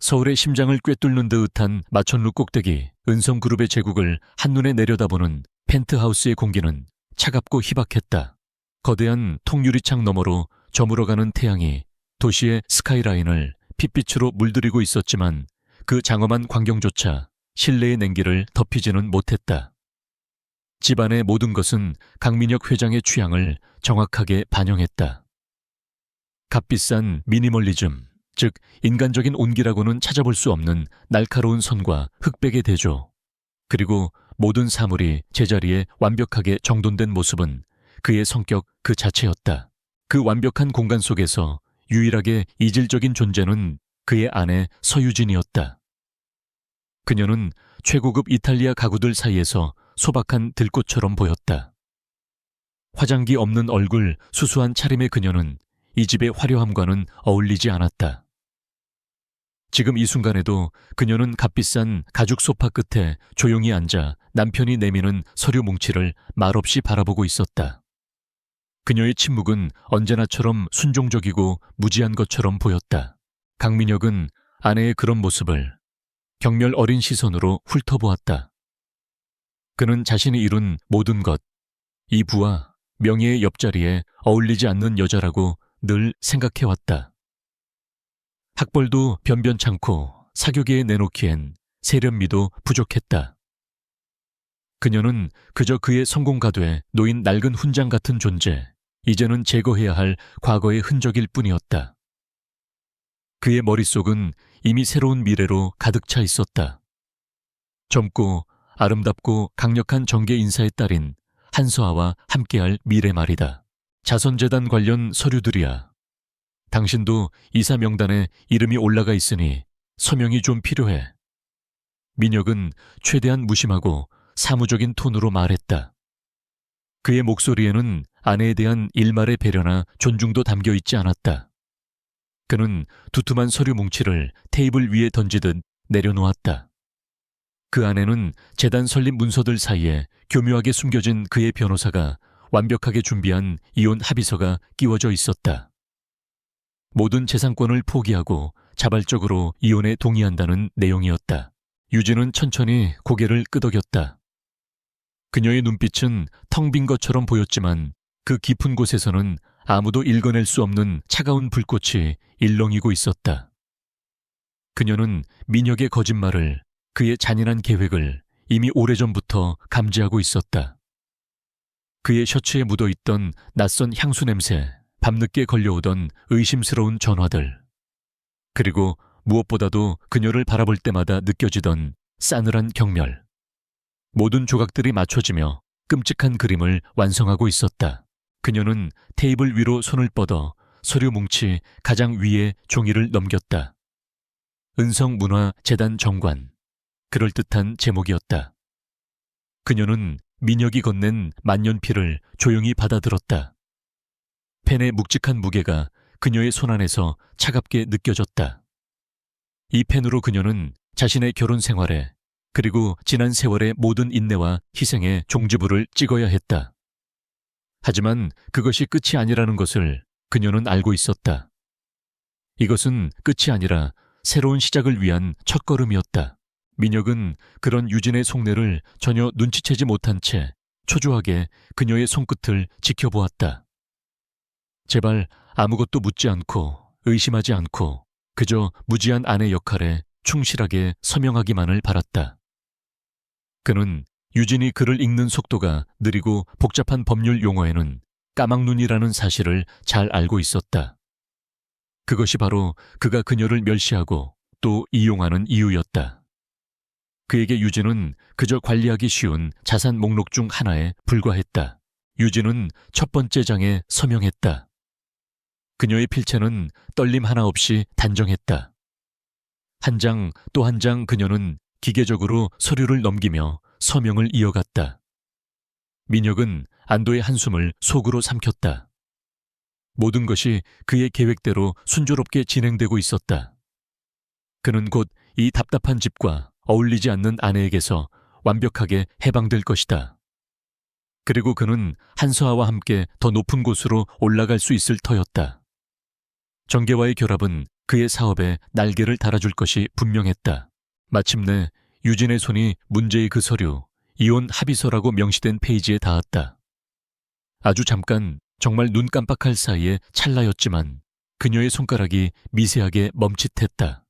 서울의 심장을 꿰뚫는 듯한 마천루 꼭대기 은성그룹의 제국을 한눈에 내려다보는 펜트하우스의 공기는 차갑고 희박했다. 거대한 통유리창 너머로 저물어가는 태양이 도시의 스카이라인을 핏빛으로 물들이고 있었지만 그 장엄한 광경조차 실내의 냉기를 덮이지는 못했다. 집안의 모든 것은 강민혁 회장의 취향을 정확하게 반영했다. 값비싼 미니멀리즘, 즉 인간적인 온기라고는 찾아볼 수 없는 날카로운 선과 흑백의 대조, 그리고 모든 사물이 제자리에 완벽하게 정돈된 모습은 그의 성격 그 자체였다. 그 완벽한 공간 속에서 유일하게 이질적인 존재는 그의 아내 서유진이었다. 그녀는 최고급 이탈리아 가구들 사이에서 소박한 들꽃처럼 보였다. 화장기 없는 얼굴, 수수한 차림의 그녀는 이 집의 화려함과는 어울리지 않았다. 지금 이 순간에도 그녀는 값비싼 가죽 소파 끝에 조용히 앉아 남편이 내미는 서류 뭉치를 말없이 바라보고 있었다. 그녀의 침묵은 언제나처럼 순종적이고 무지한 것처럼 보였다. 강민혁은 아내의 그런 모습을 경멸 어린 시선으로 훑어보았다. 그는 자신이 이룬 모든 것, 이 부와 명예의 옆자리에 어울리지 않는 여자라고 늘 생각해왔다. 학벌도 변변찮고 사교계에 내놓기엔 세련미도 부족했다. 그녀는 그저 그의 성공가돼 놓인 낡은 훈장 같은 존재, 이제는 제거해야 할 과거의 흔적일 뿐이었다. 그의 머릿속은 이미 새로운 미래로 가득 차 있었다. 젊고 아름답고 강력한 정계 인사의 딸인 한서아와 함께할 미래 말이다. 자선재단 관련 서류들이야. 당신도 이사 명단에 이름이 올라가 있으니 서명이 좀 필요해. 민혁은 최대한 무심하고 사무적인 톤으로 말했다. 그의 목소리에는 아내에 대한 일말의 배려나 존중도 담겨 있지 않았다. 그는 두툼한 서류 뭉치를 테이블 위에 던지듯 내려놓았다. 그 안에는 재단 설립 문서들 사이에 교묘하게 숨겨진 그의 변호사가 완벽하게 준비한 이혼 합의서가 끼워져 있었다. 모든 재산권을 포기하고 자발적으로 이혼에 동의한다는 내용이었다. 유진은 천천히 고개를 끄덕였다. 그녀의 눈빛은 텅 빈 것처럼 보였지만 그 깊은 곳에서는 아무도 읽어낼 수 없는 차가운 불꽃이 일렁이고 있었다. 그녀는 민혁의 거짓말을, 그의 잔인한 계획을 이미 오래전부터 감지하고 있었다. 그의 셔츠에 묻어있던 낯선 향수 냄새, 밤늦게 걸려오던 의심스러운 전화들, 그리고 무엇보다도 그녀를 바라볼 때마다 느껴지던 싸늘한 경멸. 모든 조각들이 맞춰지며 끔찍한 그림을 완성하고 있었다. 그녀는 테이블 위로 손을 뻗어 서류 뭉치 가장 위에 종이를 넘겼다. 은성문화재단 정관. 그럴듯한 제목이었다. 그녀는 민혁이 건넨 만년필을 조용히 받아들었다. 펜의 묵직한 무게가 그녀의 손안에서 차갑게 느껴졌다. 이 펜으로 그녀는 자신의 결혼 생활에, 그리고 지난 세월의 모든 인내와 희생에 종지부를 찍어야 했다. 하지만 그것이 끝이 아니라는 것을 그녀는 알고 있었다. 이것은 끝이 아니라 새로운 시작을 위한 첫걸음이었다. 민혁은 그런 유진의 속내를 전혀 눈치채지 못한 채 초조하게 그녀의 손끝을 지켜보았다. 제발 아무것도 묻지 않고 의심하지 않고 그저 무지한 아내 역할에 충실하게 서명하기만을 바랐다. 그는 유진이 글을 읽는 속도가 느리고 복잡한 법률 용어에는 까막눈이라는 사실을 잘 알고 있었다. 그것이 바로 그가 그녀를 멸시하고 또 이용하는 이유였다. 그에게 유진은 그저 관리하기 쉬운 자산 목록 중 하나에 불과했다. 유진은 첫 번째 장에 서명했다. 그녀의 필체는 떨림 하나 없이 단정했다. 한 장 또 한 장 그녀는 기계적으로 서류를 넘기며 서명을 이어갔다. 민혁은 안도의 한숨을 속으로 삼켰다. 모든 것이 그의 계획대로 순조롭게 진행되고 있었다. 그는 곧 이 답답한 집과 어울리지 않는 아내에게서 완벽하게 해방될 것이다. 그리고 그는 한서아와 함께 더 높은 곳으로 올라갈 수 있을 터였다. 정계와의 결합은 그의 사업에 날개를 달아줄 것이 분명했다. 마침내 유진의 손이 문제의 그 서류, 이혼 합의서라고 명시된 페이지에 닿았다. 아주 잠깐, 정말 눈 깜빡할 사이에 찰나였지만 그녀의 손가락이 미세하게 멈칫했다.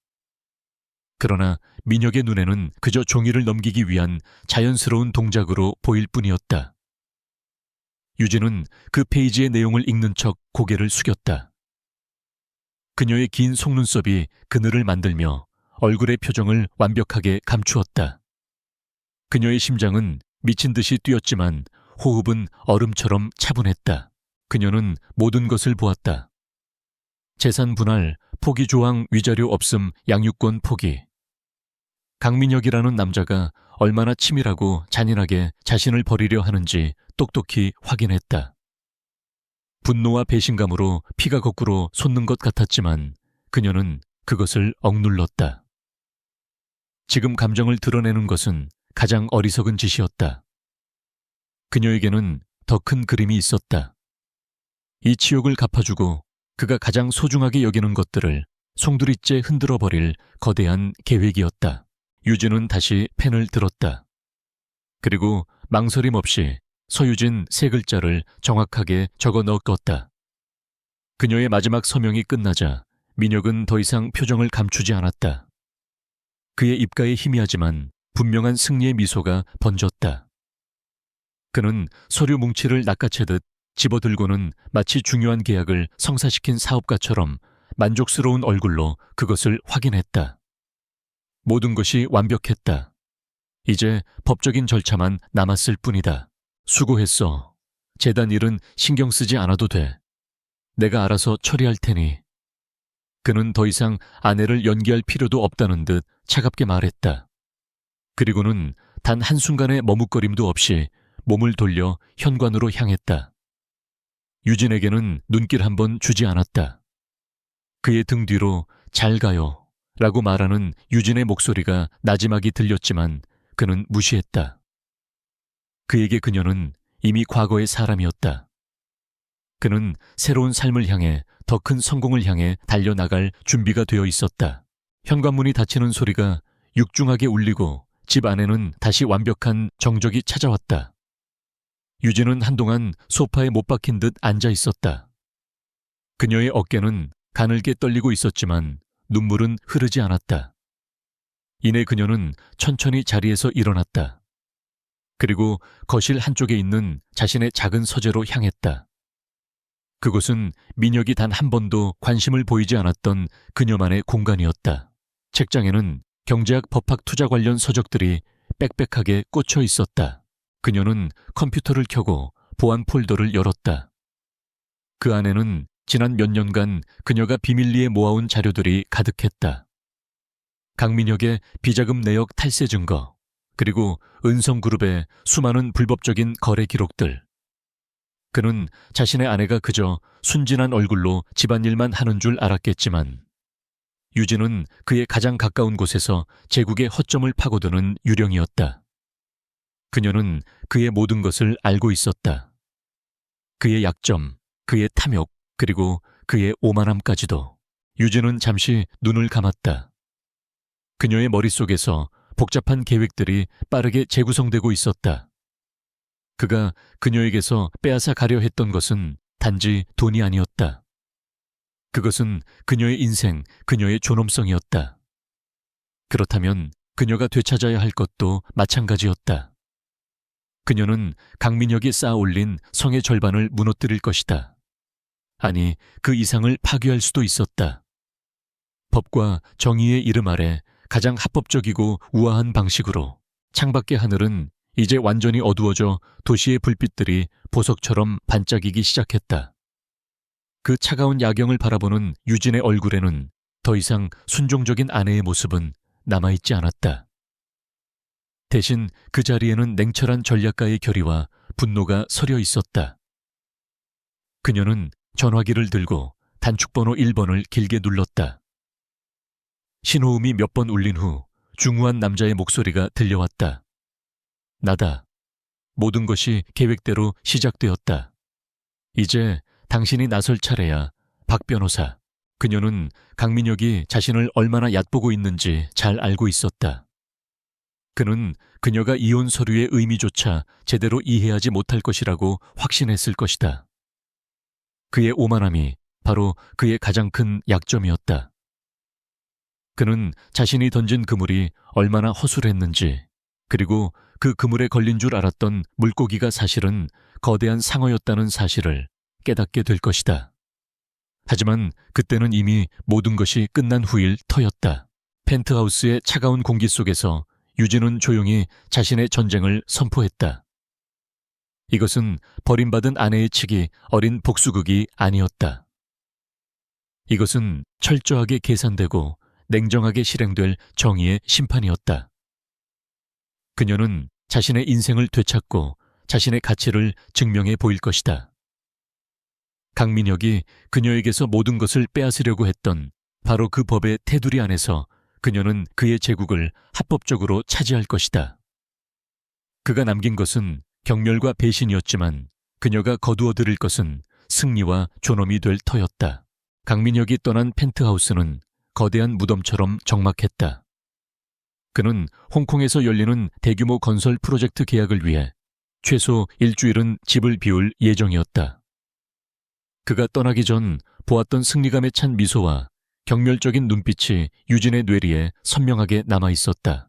그러나 민혁의 눈에는 그저 종이를 넘기기 위한 자연스러운 동작으로 보일 뿐이었다. 유진은 그 페이지의 내용을 읽는 척 고개를 숙였다. 그녀의 긴 속눈썹이 그늘을 만들며 얼굴의 표정을 완벽하게 감추었다. 그녀의 심장은 미친 듯이 뛰었지만 호흡은 얼음처럼 차분했다. 그녀는 모든 것을 보았다. 재산 분할, 포기 조항 위자료 없음, 양육권 포기. 강민혁이라는 남자가 얼마나 치밀하고 잔인하게 자신을 버리려 하는지 똑똑히 확인했다. 분노와 배신감으로 피가 거꾸로 솟는 것 같았지만 그녀는 그것을 억눌렀다. 지금 감정을 드러내는 것은 가장 어리석은 짓이었다. 그녀에게는 더 큰 그림이 있었다. 이 치욕을 갚아주고 그가 가장 소중하게 여기는 것들을 송두리째 흔들어버릴 거대한 계획이었다. 유진은 다시 펜을 들었다. 그리고 망설임 없이 서유진 세 글자를 정확하게 적어 넣었다. 그녀의 마지막 서명이 끝나자 민혁은 더 이상 표정을 감추지 않았다. 그의 입가에 희미하지만 분명한 승리의 미소가 번졌다. 그는 서류 뭉치를 낚아채듯 집어들고는 마치 중요한 계약을 성사시킨 사업가처럼 만족스러운 얼굴로 그것을 확인했다. 모든 것이 완벽했다. 이제 법적인 절차만 남았을 뿐이다. 수고했어. 재단 일은 신경 쓰지 않아도 돼. 내가 알아서 처리할 테니. 그는 더 이상 아내를 연기할 필요도 없다는 듯 차갑게 말했다. 그리고는 단 한순간의 머뭇거림도 없이 몸을 돌려 현관으로 향했다. 유진에게는 눈길 한 번 주지 않았다. 그의 등 뒤로 잘 가요 라고 말하는 유진의 목소리가 나지막이 들렸지만 그는 무시했다. 그에게 그녀는 이미 과거의 사람이었다. 그는 새로운 삶을 향해 더 큰 성공을 향해 달려나갈 준비가 되어 있었다. 현관문이 닫히는 소리가 육중하게 울리고 집 안에는 다시 완벽한 정적이 찾아왔다. 유진은 한동안 소파에 못 박힌 듯 앉아 있었다. 그녀의 어깨는 가늘게 떨리고 있었지만 눈물은 흐르지 않았다. 이내 그녀는 천천히 자리에서 일어났다. 그리고 거실 한쪽에 있는 자신의 작은 서재로 향했다. 그곳은 민혁이 단 한 번도 관심을 보이지 않았던 그녀만의 공간이었다. 책장에는 경제학 법학 투자 관련 서적들이 빽빽하게 꽂혀 있었다. 그녀는 컴퓨터를 켜고 보안 폴더를 열었다. 그 안에는 지난 몇 년간 그녀가 비밀리에 모아온 자료들이 가득했다. 강민혁의 비자금 내역 탈세 증거, 그리고 은성그룹의 수많은 불법적인 거래 기록들. 그는 자신의 아내가 그저 순진한 얼굴로 집안일만 하는 줄 알았겠지만 유진은 그의 가장 가까운 곳에서 제국의 허점을 파고드는 유령이었다. 그녀는 그의 모든 것을 알고 있었다. 그의 약점, 그의 탐욕, 그리고 그의 오만함까지도. 유진은 잠시 눈을 감았다. 그녀의 머릿속에서 복잡한 계획들이 빠르게 재구성되고 있었다. 그가 그녀에게서 빼앗아 가려 했던 것은 단지 돈이 아니었다. 그것은 그녀의 인생, 그녀의 존엄성이었다. 그렇다면 그녀가 되찾아야 할 것도 마찬가지였다. 그녀는 강민혁이 쌓아올린 성의 절반을 무너뜨릴 것이다. 아니, 그 이상을 파괴할 수도 있었다. 법과 정의의 이름 아래 가장 합법적이고 우아한 방식으로 창밖의 하늘은 이제 완전히 어두워져 도시의 불빛들이 보석처럼 반짝이기 시작했다. 그 차가운 야경을 바라보는 유진의 얼굴에는 더 이상 순종적인 아내의 모습은 남아있지 않았다. 대신 그 자리에는 냉철한 전략가의 결의와 분노가 서려 있었다. 그녀는 전화기를 들고 단축번호 1번을 길게 눌렀다. 신호음이 몇 번 울린 후 중후한 남자의 목소리가 들려왔다. 나다. 모든 것이 계획대로 시작되었다. 이제 당신이 나설 차례야, 박 변호사. 그녀는 강민혁이 자신을 얼마나 얕보고 있는지 잘 알고 있었다. 그는 그녀가 이혼 서류의 의미조차 제대로 이해하지 못할 것이라고 확신했을 것이다. 그의 오만함이 바로 그의 가장 큰 약점이었다. 그는 자신이 던진 그물이 얼마나 허술했는지, 그리고 그 그물에 걸린 줄 알았던 물고기가 사실은 거대한 상어였다는 사실을 깨닫게 될 것이다. 하지만 그때는 이미 모든 것이 끝난 후일 터였다. 펜트하우스의 차가운 공기 속에서 유진은 조용히 자신의 전쟁을 선포했다. 이것은 버림받은 아내의 치기 어린 복수극이 아니었다. 이것은 철저하게 계산되고 냉정하게 실행될 정의의 심판이었다. 그녀는 자신의 인생을 되찾고 자신의 가치를 증명해 보일 것이다. 강민혁이 그녀에게서 모든 것을 빼앗으려고 했던 바로 그 법의 테두리 안에서 그녀는 그의 제국을 합법적으로 차지할 것이다. 그가 남긴 것은 경멸과 배신이었지만 그녀가 거두어들일 것은 승리와 존엄이 될 터였다. 강민혁이 떠난 펜트하우스는 거대한 무덤처럼 적막했다. 그는 홍콩에서 열리는 대규모 건설 프로젝트 계약을 위해 최소 일주일은 집을 비울 예정이었다. 그가 떠나기 전 보았던 승리감에 찬 미소와 경멸적인 눈빛이 유진의 뇌리에 선명하게 남아있었다.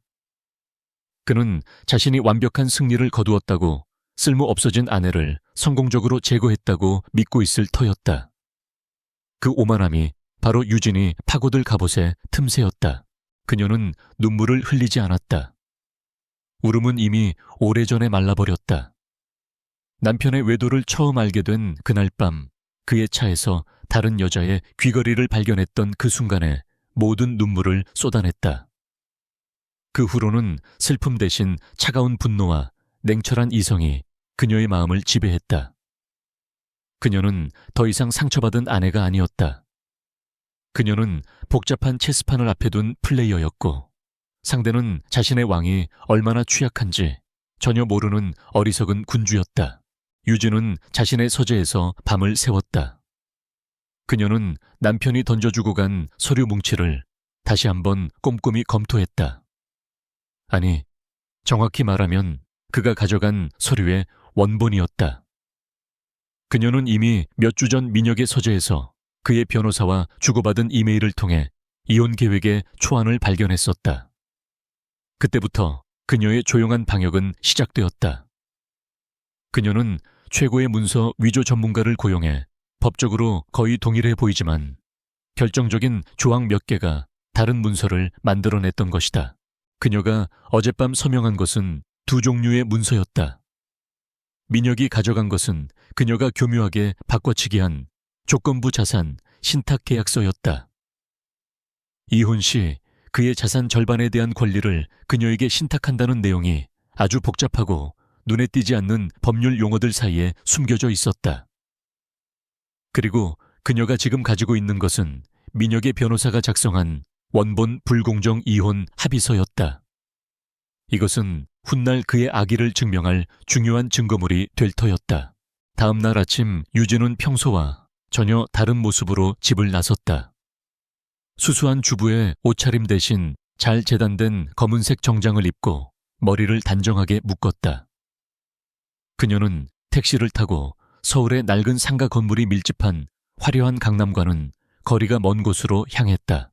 그는 자신이 완벽한 승리를 거두었다고, 쓸모 없어진 아내를 성공적으로 제거했다고 믿고 있을 터였다. 그 오만함이 바로 유진이 파고들 갑옷의 틈새였다. 그녀는 눈물을 흘리지 않았다. 울음은 이미 오래전에 말라버렸다. 남편의 외도를 처음 알게 된 그날 밤, 그의 차에서 다른 여자의 귀걸이를 발견했던 그 순간에 모든 눈물을 쏟아냈다. 그 후로는 슬픔 대신 차가운 분노와 냉철한 이성이 그녀의 마음을 지배했다. 그녀는 더 이상 상처받은 아내가 아니었다. 그녀는 복잡한 체스판을 앞에 둔 플레이어였고, 상대는 자신의 왕이 얼마나 취약한지 전혀 모르는 어리석은 군주였다. 유진은 자신의 서재에서 밤을 새웠다. 그녀는 남편이 던져주고 간 서류 뭉치를 다시 한번 꼼꼼히 검토했다. 아니, 정확히 말하면 그가 가져간 서류의 원본이었다. 그녀는 이미 몇 주 전 민혁의 서재에서 그의 변호사와 주고받은 이메일을 통해 이혼 계획의 초안을 발견했었다. 그때부터 그녀의 조용한 방역은 시작되었다. 그녀는 최고의 문서 위조 전문가를 고용해 법적으로 거의 동일해 보이지만 결정적인 조항 몇 개가 다른 문서를 만들어냈던 것이다. 그녀가 어젯밤 서명한 것은 두 종류의 문서였다. 민혁이 가져간 것은 그녀가 교묘하게 바꿔치기 한 조건부 자산 신탁 계약서였다. 이혼 시 그의 자산 절반에 대한 권리를 그녀에게 신탁한다는 내용이 아주 복잡하고 눈에 띄지 않는 법률 용어들 사이에 숨겨져 있었다. 그리고 그녀가 지금 가지고 있는 것은 민혁의 변호사가 작성한 원본 불공정 이혼 합의서였다. 이것은 훗날 그의 악의를 증명할 중요한 증거물이 될 터였다. 다음 날 아침 유진은 평소와 전혀 다른 모습으로 집을 나섰다. 수수한 주부의 옷차림 대신 잘 재단된 검은색 정장을 입고 머리를 단정하게 묶었다. 그녀는 택시를 타고 서울의 낡은 상가 건물이 밀집한 화려한 강남과는 거리가 먼 곳으로 향했다.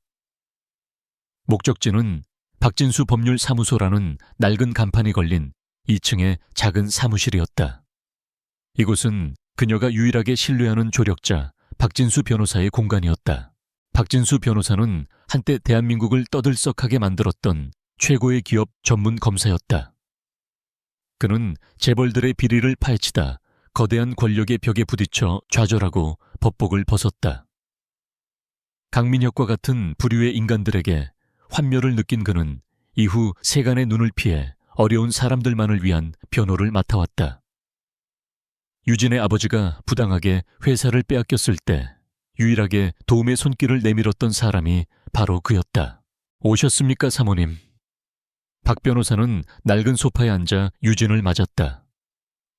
목적지는 박진수 법률사무소라는 낡은 간판이 걸린 2층의 작은 사무실이었다. 이곳은 그녀가 유일하게 신뢰하는 조력자 박진수 변호사의 공간이었다. 박진수 변호사는 한때 대한민국을 떠들썩하게 만들었던 최고의 기업 전문 검사였다. 그는 재벌들의 비리를 파헤치다 거대한 권력의 벽에 부딪혀 좌절하고 법복을 벗었다. 강민혁과 같은 부류의 인간들에게 환멸을 느낀 그는 이후 세간의 눈을 피해 어려운 사람들만을 위한 변호를 맡아왔다. 유진의 아버지가 부당하게 회사를 빼앗겼을 때 유일하게 도움의 손길을 내밀었던 사람이 바로 그였다. 오셨습니까, 사모님? 박 변호사는 낡은 소파에 앉아 유진을 맞았다.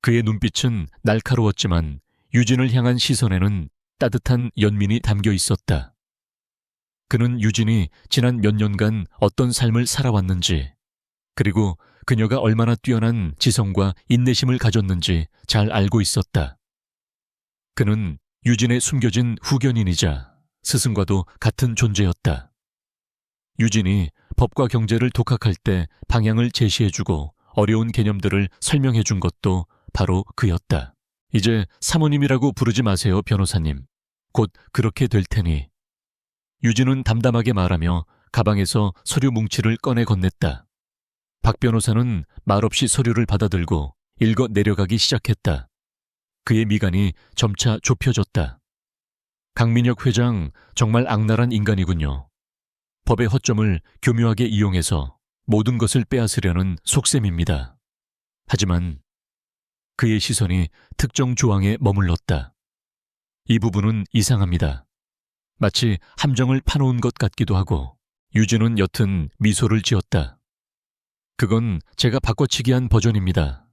그의 눈빛은 날카로웠지만 유진을 향한 시선에는 따뜻한 연민이 담겨 있었다. 그는 유진이 지난 몇 년간 어떤 삶을 살아왔는지, 그리고 그녀가 얼마나 뛰어난 지성과 인내심을 가졌는지 잘 알고 있었다. 그는 유진의 숨겨진 후견인이자 스승과도 같은 존재였다. 유진이 법과 경제를 독학할 때 방향을 제시해주고 어려운 개념들을 설명해준 것도 바로 그였다. 이제 사모님이라고 부르지 마세요, 변호사님. 곧 그렇게 될 테니. 유진은 담담하게 말하며 가방에서 서류 뭉치를 꺼내 건넸다. 박 변호사는 말없이 서류를 받아들고 읽어 내려가기 시작했다. 그의 미간이 점차 좁혀졌다. 강민혁 회장 정말 악랄한 인간이군요. 법의 허점을 교묘하게 이용해서 모든 것을 빼앗으려는 속셈입니다. 하지만 그의 시선이 특정 조항에 머물렀다. 이 부분은 이상합니다. 마치 함정을 파놓은 것 같기도 하고. 유진은 옅은 미소를 지었다. 그건 제가 바꿔치기한 버전입니다.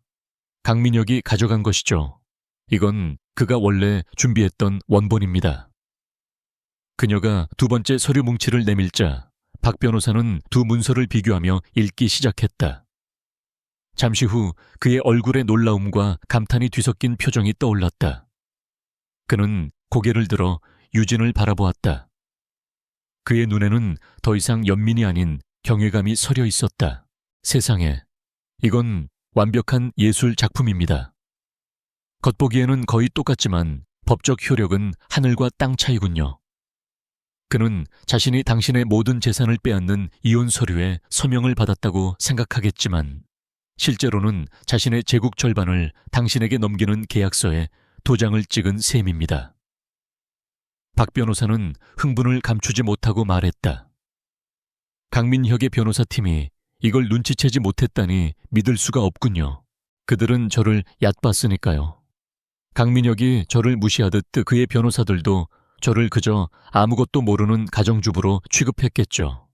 강민혁이 가져간 것이죠. 이건 그가 원래 준비했던 원본입니다. 그녀가 두 번째 서류 뭉치를 내밀자 박 변호사는 두 문서를 비교하며 읽기 시작했다. 잠시 후 그의 얼굴에 놀라움과 감탄이 뒤섞인 표정이 떠올랐다. 그는 고개를 들어 유진을 바라보았다. 그의 눈에는 더 이상 연민이 아닌 경외감이 서려 있었다. 세상에, 이건 완벽한 예술 작품입니다. 겉보기에는 거의 똑같지만 법적 효력은 하늘과 땅 차이군요. 그는 자신이 당신의 모든 재산을 빼앗는 이혼 서류에 서명을 받았다고 생각하겠지만 실제로는 자신의 제국 절반을 당신에게 넘기는 계약서에 도장을 찍은 셈입니다. 박 변호사는 흥분을 감추지 못하고 말했다. 강민혁의 변호사팀이 이걸 눈치채지 못했다니 믿을 수가 없군요. 그들은 저를 얕봤으니까요. 강민혁이 저를 무시하듯 그의 변호사들도 저를 그저 아무것도 모르는 가정주부로 취급했겠죠.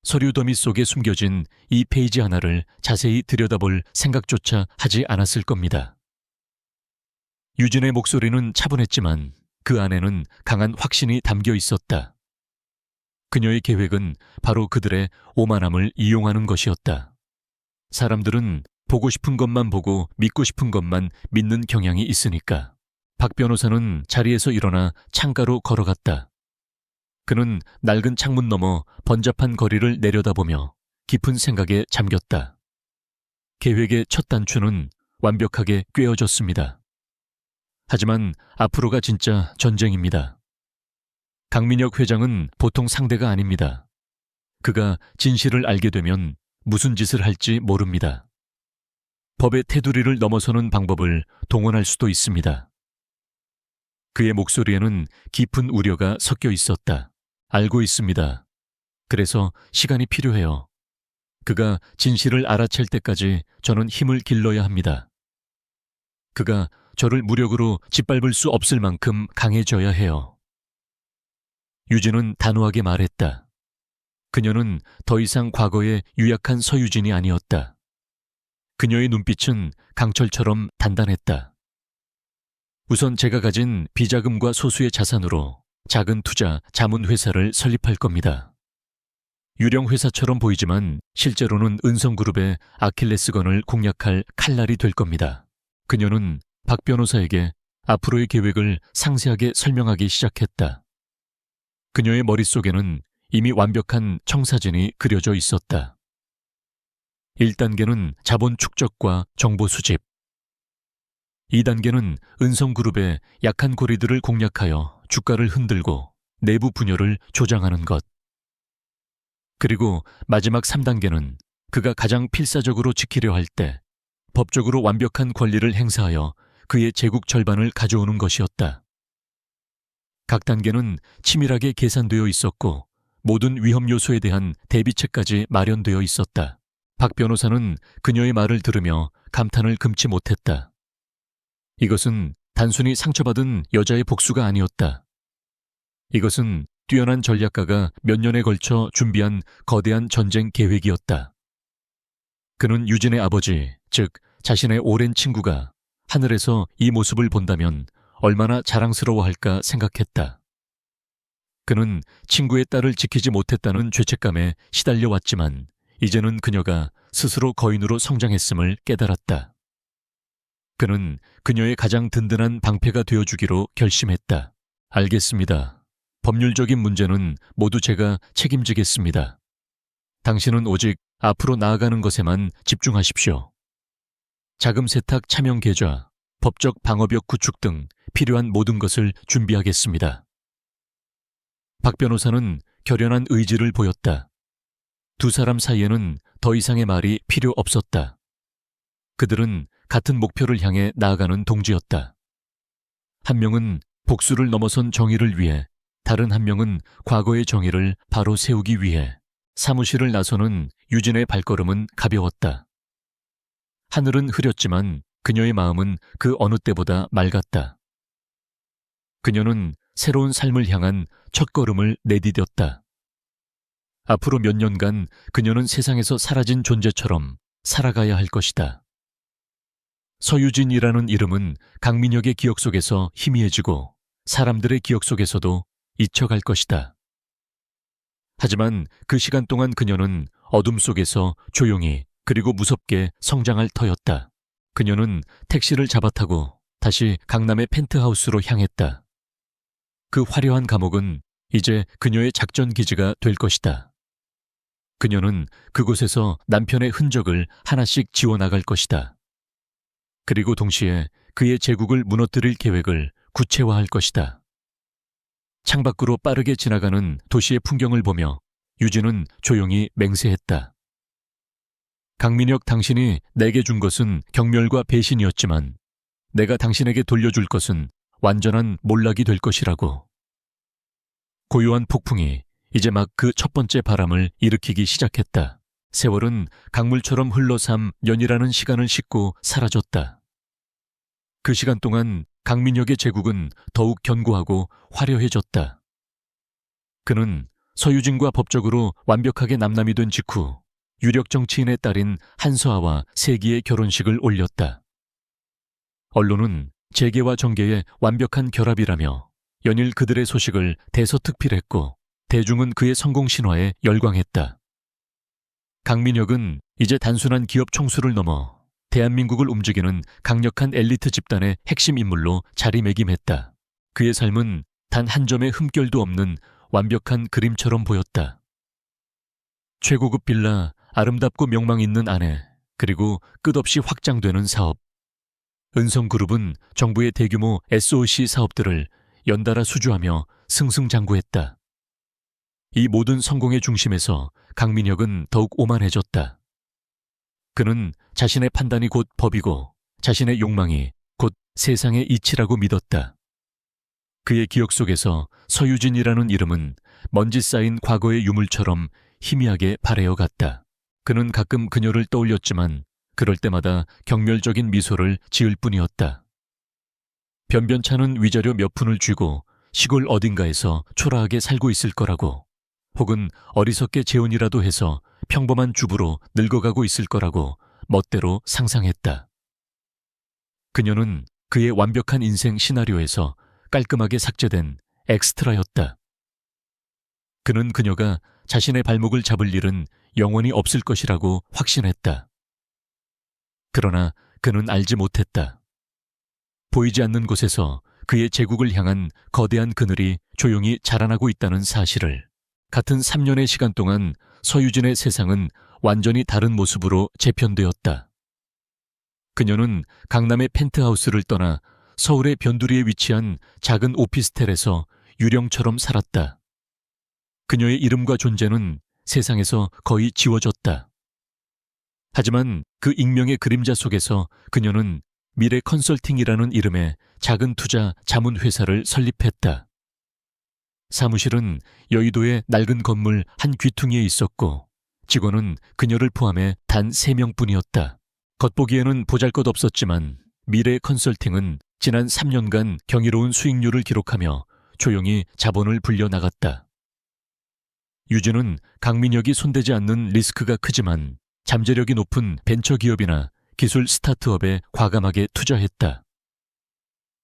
서류 더미 속에 숨겨진 이 페이지 하나를 자세히 들여다볼 생각조차 하지 않았을 겁니다. 유진의 목소리는 차분했지만 그 안에는 강한 확신이 담겨 있었다. 그녀의 계획은 바로 그들의 오만함을 이용하는 것이었다. 사람들은 보고 싶은 것만 보고 믿고 싶은 것만 믿는 경향이 있으니까. 박 변호사는 자리에서 일어나 창가로 걸어갔다. 그는 낡은 창문 너머 번잡한 거리를 내려다보며 깊은 생각에 잠겼다. 계획의 첫 단추는 완벽하게 꿰어졌습니다. 하지만 앞으로가 진짜 전쟁입니다. 강민혁 회장은 보통 상대가 아닙니다. 그가 진실을 알게 되면 무슨 짓을 할지 모릅니다. 법의 테두리를 넘어서는 방법을 동원할 수도 있습니다. 그의 목소리에는 깊은 우려가 섞여 있었다. 알고 있습니다. 그래서 시간이 필요해요. 그가 진실을 알아챌 때까지 저는 힘을 길러야 합니다. 그가 저를 무력으로 짓밟을 수 없을 만큼 강해져야 해요. 유진은 단호하게 말했다. 그녀는 더 이상 과거의 유약한 서유진이 아니었다. 그녀의 눈빛은 강철처럼 단단했다. 우선 제가 가진 비자금과 소수의 자산으로 작은 투자 자문회사를 설립할 겁니다. 유령 회사처럼 보이지만 실제로는 은성그룹의 아킬레스건을 공략할 칼날이 될 겁니다. 그녀는 박 변호사에게 앞으로의 계획을 상세하게 설명하기 시작했다. 그녀의 머릿속에는 이미 완벽한 청사진이 그려져 있었다. 1단계는 자본 축적과 정보 수집. 2단계는 은성그룹의 약한 고리들을 공략하여 주가를 흔들고 내부 분열을 조장하는 것. 그리고 마지막 3단계는 그가 가장 필사적으로 지키려 할 때 법적으로 완벽한 권리를 행사하여 그의 제국 절반을 가져오는 것이었다. 각 단계는 치밀하게 계산되어 있었고 모든 위험 요소에 대한 대비책까지 마련되어 있었다. 박 변호사는 그녀의 말을 들으며 감탄을 금치 못했다. 이것은 단순히 상처받은 여자의 복수가 아니었다. 이것은 뛰어난 전략가가 몇 년에 걸쳐 준비한 거대한 전쟁 계획이었다. 그는 유진의 아버지, 즉 자신의 오랜 친구가 하늘에서 이 모습을 본다면 얼마나 자랑스러워할까 생각했다. 그는 친구의 딸을 지키지 못했다는 죄책감에 시달려 왔지만 이제는 그녀가 스스로 거인으로 성장했음을 깨달았다. 그는 그녀의 가장 든든한 방패가 되어주기로 결심했다. 알겠습니다. 법률적인 문제는 모두 제가 책임지겠습니다. 당신은 오직 앞으로 나아가는 것에만 집중하십시오. 자금 세탁 차명 계좌, 법적 방어벽 구축 등 필요한 모든 것을 준비하겠습니다. 박 변호사는 결연한 의지를 보였다. 두 사람 사이에는 더 이상의 말이 필요 없었다. 그들은 같은 목표를 향해 나아가는 동지였다. 한 명은 복수를 넘어선 정의를 위해, 다른 한 명은 과거의 정의를 바로 세우기 위해 사무실을 나서는 유진의 발걸음은 가벼웠다. 하늘은 흐렸지만 그녀의 마음은 그 어느 때보다 맑았다. 그녀는 새로운 삶을 향한 첫걸음을 내디뎠다. 앞으로 몇 년간 그녀는 세상에서 사라진 존재처럼 살아가야 할 것이다. 서유진이라는 이름은 강민혁의 기억 속에서 희미해지고 사람들의 기억 속에서도 잊혀갈 것이다. 하지만 그 시간 동안 그녀는 어둠 속에서 조용히 그리고 무섭게 성장할 터였다. 그녀는 택시를 잡아타고 다시 강남의 펜트하우스로 향했다. 그 화려한 감옥은 이제 그녀의 작전 기지가 될 것이다. 그녀는 그곳에서 남편의 흔적을 하나씩 지워나갈 것이다. 그리고 동시에 그의 제국을 무너뜨릴 계획을 구체화할 것이다. 창밖으로 빠르게 지나가는 도시의 풍경을 보며 유진은 조용히 맹세했다. 강민혁, 당신이 내게 준 것은 경멸과 배신이었지만 내가 당신에게 돌려줄 것은 완전한 몰락이 될 것이라고. 고요한 폭풍이 이제 막 그 첫 번째 바람을 일으키기 시작했다. 세월은 강물처럼 흘러삼 년이라는 시간을 싣고 사라졌다. 그 시간 동안 강민혁의 제국은 더욱 견고하고 화려해졌다. 그는 서유진과 법적으로 완벽하게 남남이 된 직후 유력 정치인의 딸인 한서아와 세기의 결혼식을 올렸다. 언론은 재계와 정계의 완벽한 결합이라며 연일 그들의 소식을 대서특필했고 대중은 그의 성공 신화에 열광했다. 강민혁은 이제 단순한 기업 총수를 넘어 대한민국을 움직이는 강력한 엘리트 집단의 핵심 인물로 자리매김했다. 그의 삶은 단 한 점의 흠결도 없는 완벽한 그림처럼 보였다. 최고급 빌라, 아름답고 명망 있는 아내, 그리고 끝없이 확장되는 사업. 은성그룹은 정부의 대규모 SOC 사업들을 연달아 수주하며 승승장구했다. 이 모든 성공의 중심에서 강민혁은 더욱 오만해졌다. 그는 자신의 판단이 곧 법이고 자신의 욕망이 곧 세상의 이치라고 믿었다. 그의 기억 속에서 서유진이라는 이름은 먼지 쌓인 과거의 유물처럼 희미하게 발해어 갔다. 그는 가끔 그녀를 떠올렸지만 그럴 때마다 경멸적인 미소를 지을 뿐이었다. 변변찮은 위자료 몇 푼을 쥐고 시골 어딘가에서 초라하게 살고 있을 거라고, 혹은 어리석게 재혼이라도 해서 평범한 주부로 늙어가고 있을 거라고 멋대로 상상했다. 그녀는 그의 완벽한 인생 시나리오에서 깔끔하게 삭제된 엑스트라였다. 그는 그녀가 자신의 발목을 잡을 일은 영원히 없을 것이라고 확신했다. 그러나 그는 알지 못했다. 보이지 않는 곳에서 그의 제국을 향한 거대한 그늘이 조용히 자라나고 있다는 사실을. 같은 3년의 시간 동안 서유진의 세상은 완전히 다른 모습으로 재편되었다. 그녀는 강남의 펜트하우스를 떠나 서울의 변두리에 위치한 작은 오피스텔에서 유령처럼 살았다. 그녀의 이름과 존재는 세상에서 거의 지워졌다. 하지만 그 익명의 그림자 속에서 그녀는 미래 컨설팅이라는 이름의 작은 투자 자문회사를 설립했다. 사무실은 여의도의 낡은 건물 한 귀퉁이에 있었고 직원은 그녀를 포함해 단 3명뿐이었다. 겉보기에는 보잘것없었지만 미래 컨설팅은 지난 3년간 경이로운 수익률을 기록하며 조용히 자본을 불려나갔다. 유진은 강민혁이 손대지 않는 리스크가 크지만 잠재력이 높은 벤처기업이나 기술 스타트업에 과감하게 투자했다.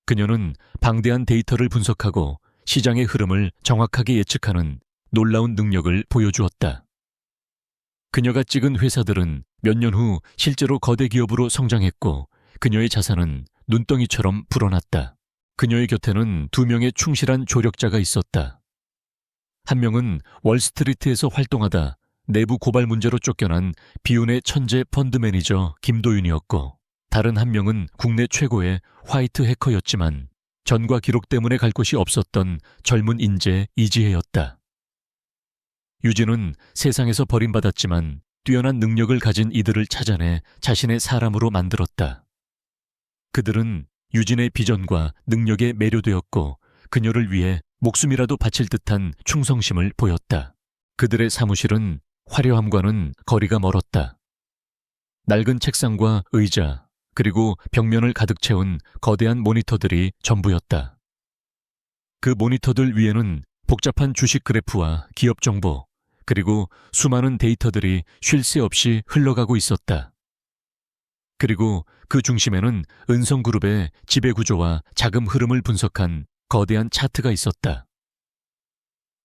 그녀는 방대한 데이터를 분석하고 시장의 흐름을 정확하게 예측하는 놀라운 능력을 보여주었다. 그녀가 찍은 회사들은 몇 년 후 실제로 거대 기업으로 성장했고 그녀의 자산은 눈덩이처럼 불어났다. 그녀의 곁에는 2명의 충실한 조력자가 있었다. 한 명은 월스트리트에서 활동하다 내부 고발 문제로 쫓겨난 비운의 천재 펀드 매니저 김도윤이었고, 다른 한 명은 국내 최고의 화이트 해커였지만 전과 기록 때문에 갈 곳이 없었던 젊은 인재 이지혜였다. 유진은 세상에서 버림받았지만 뛰어난 능력을 가진 이들을 찾아내 자신의 사람으로 만들었다. 그들은 유진의 비전과 능력에 매료되었고 그녀를 위해 목숨이라도 바칠 듯한 충성심을 보였다. 그들의 사무실은 화려함과는 거리가 멀었다. 낡은 책상과 의자, 그리고 벽면을 가득 채운 거대한 모니터들이 전부였다. 그 모니터들 위에는 복잡한 주식 그래프와 기업 정보, 그리고 수많은 데이터들이 쉴 새 없이 흘러가고 있었다. 그리고 그 중심에는 은성그룹의 지배구조와 자금 흐름을 분석한 거대한 차트가 있었다.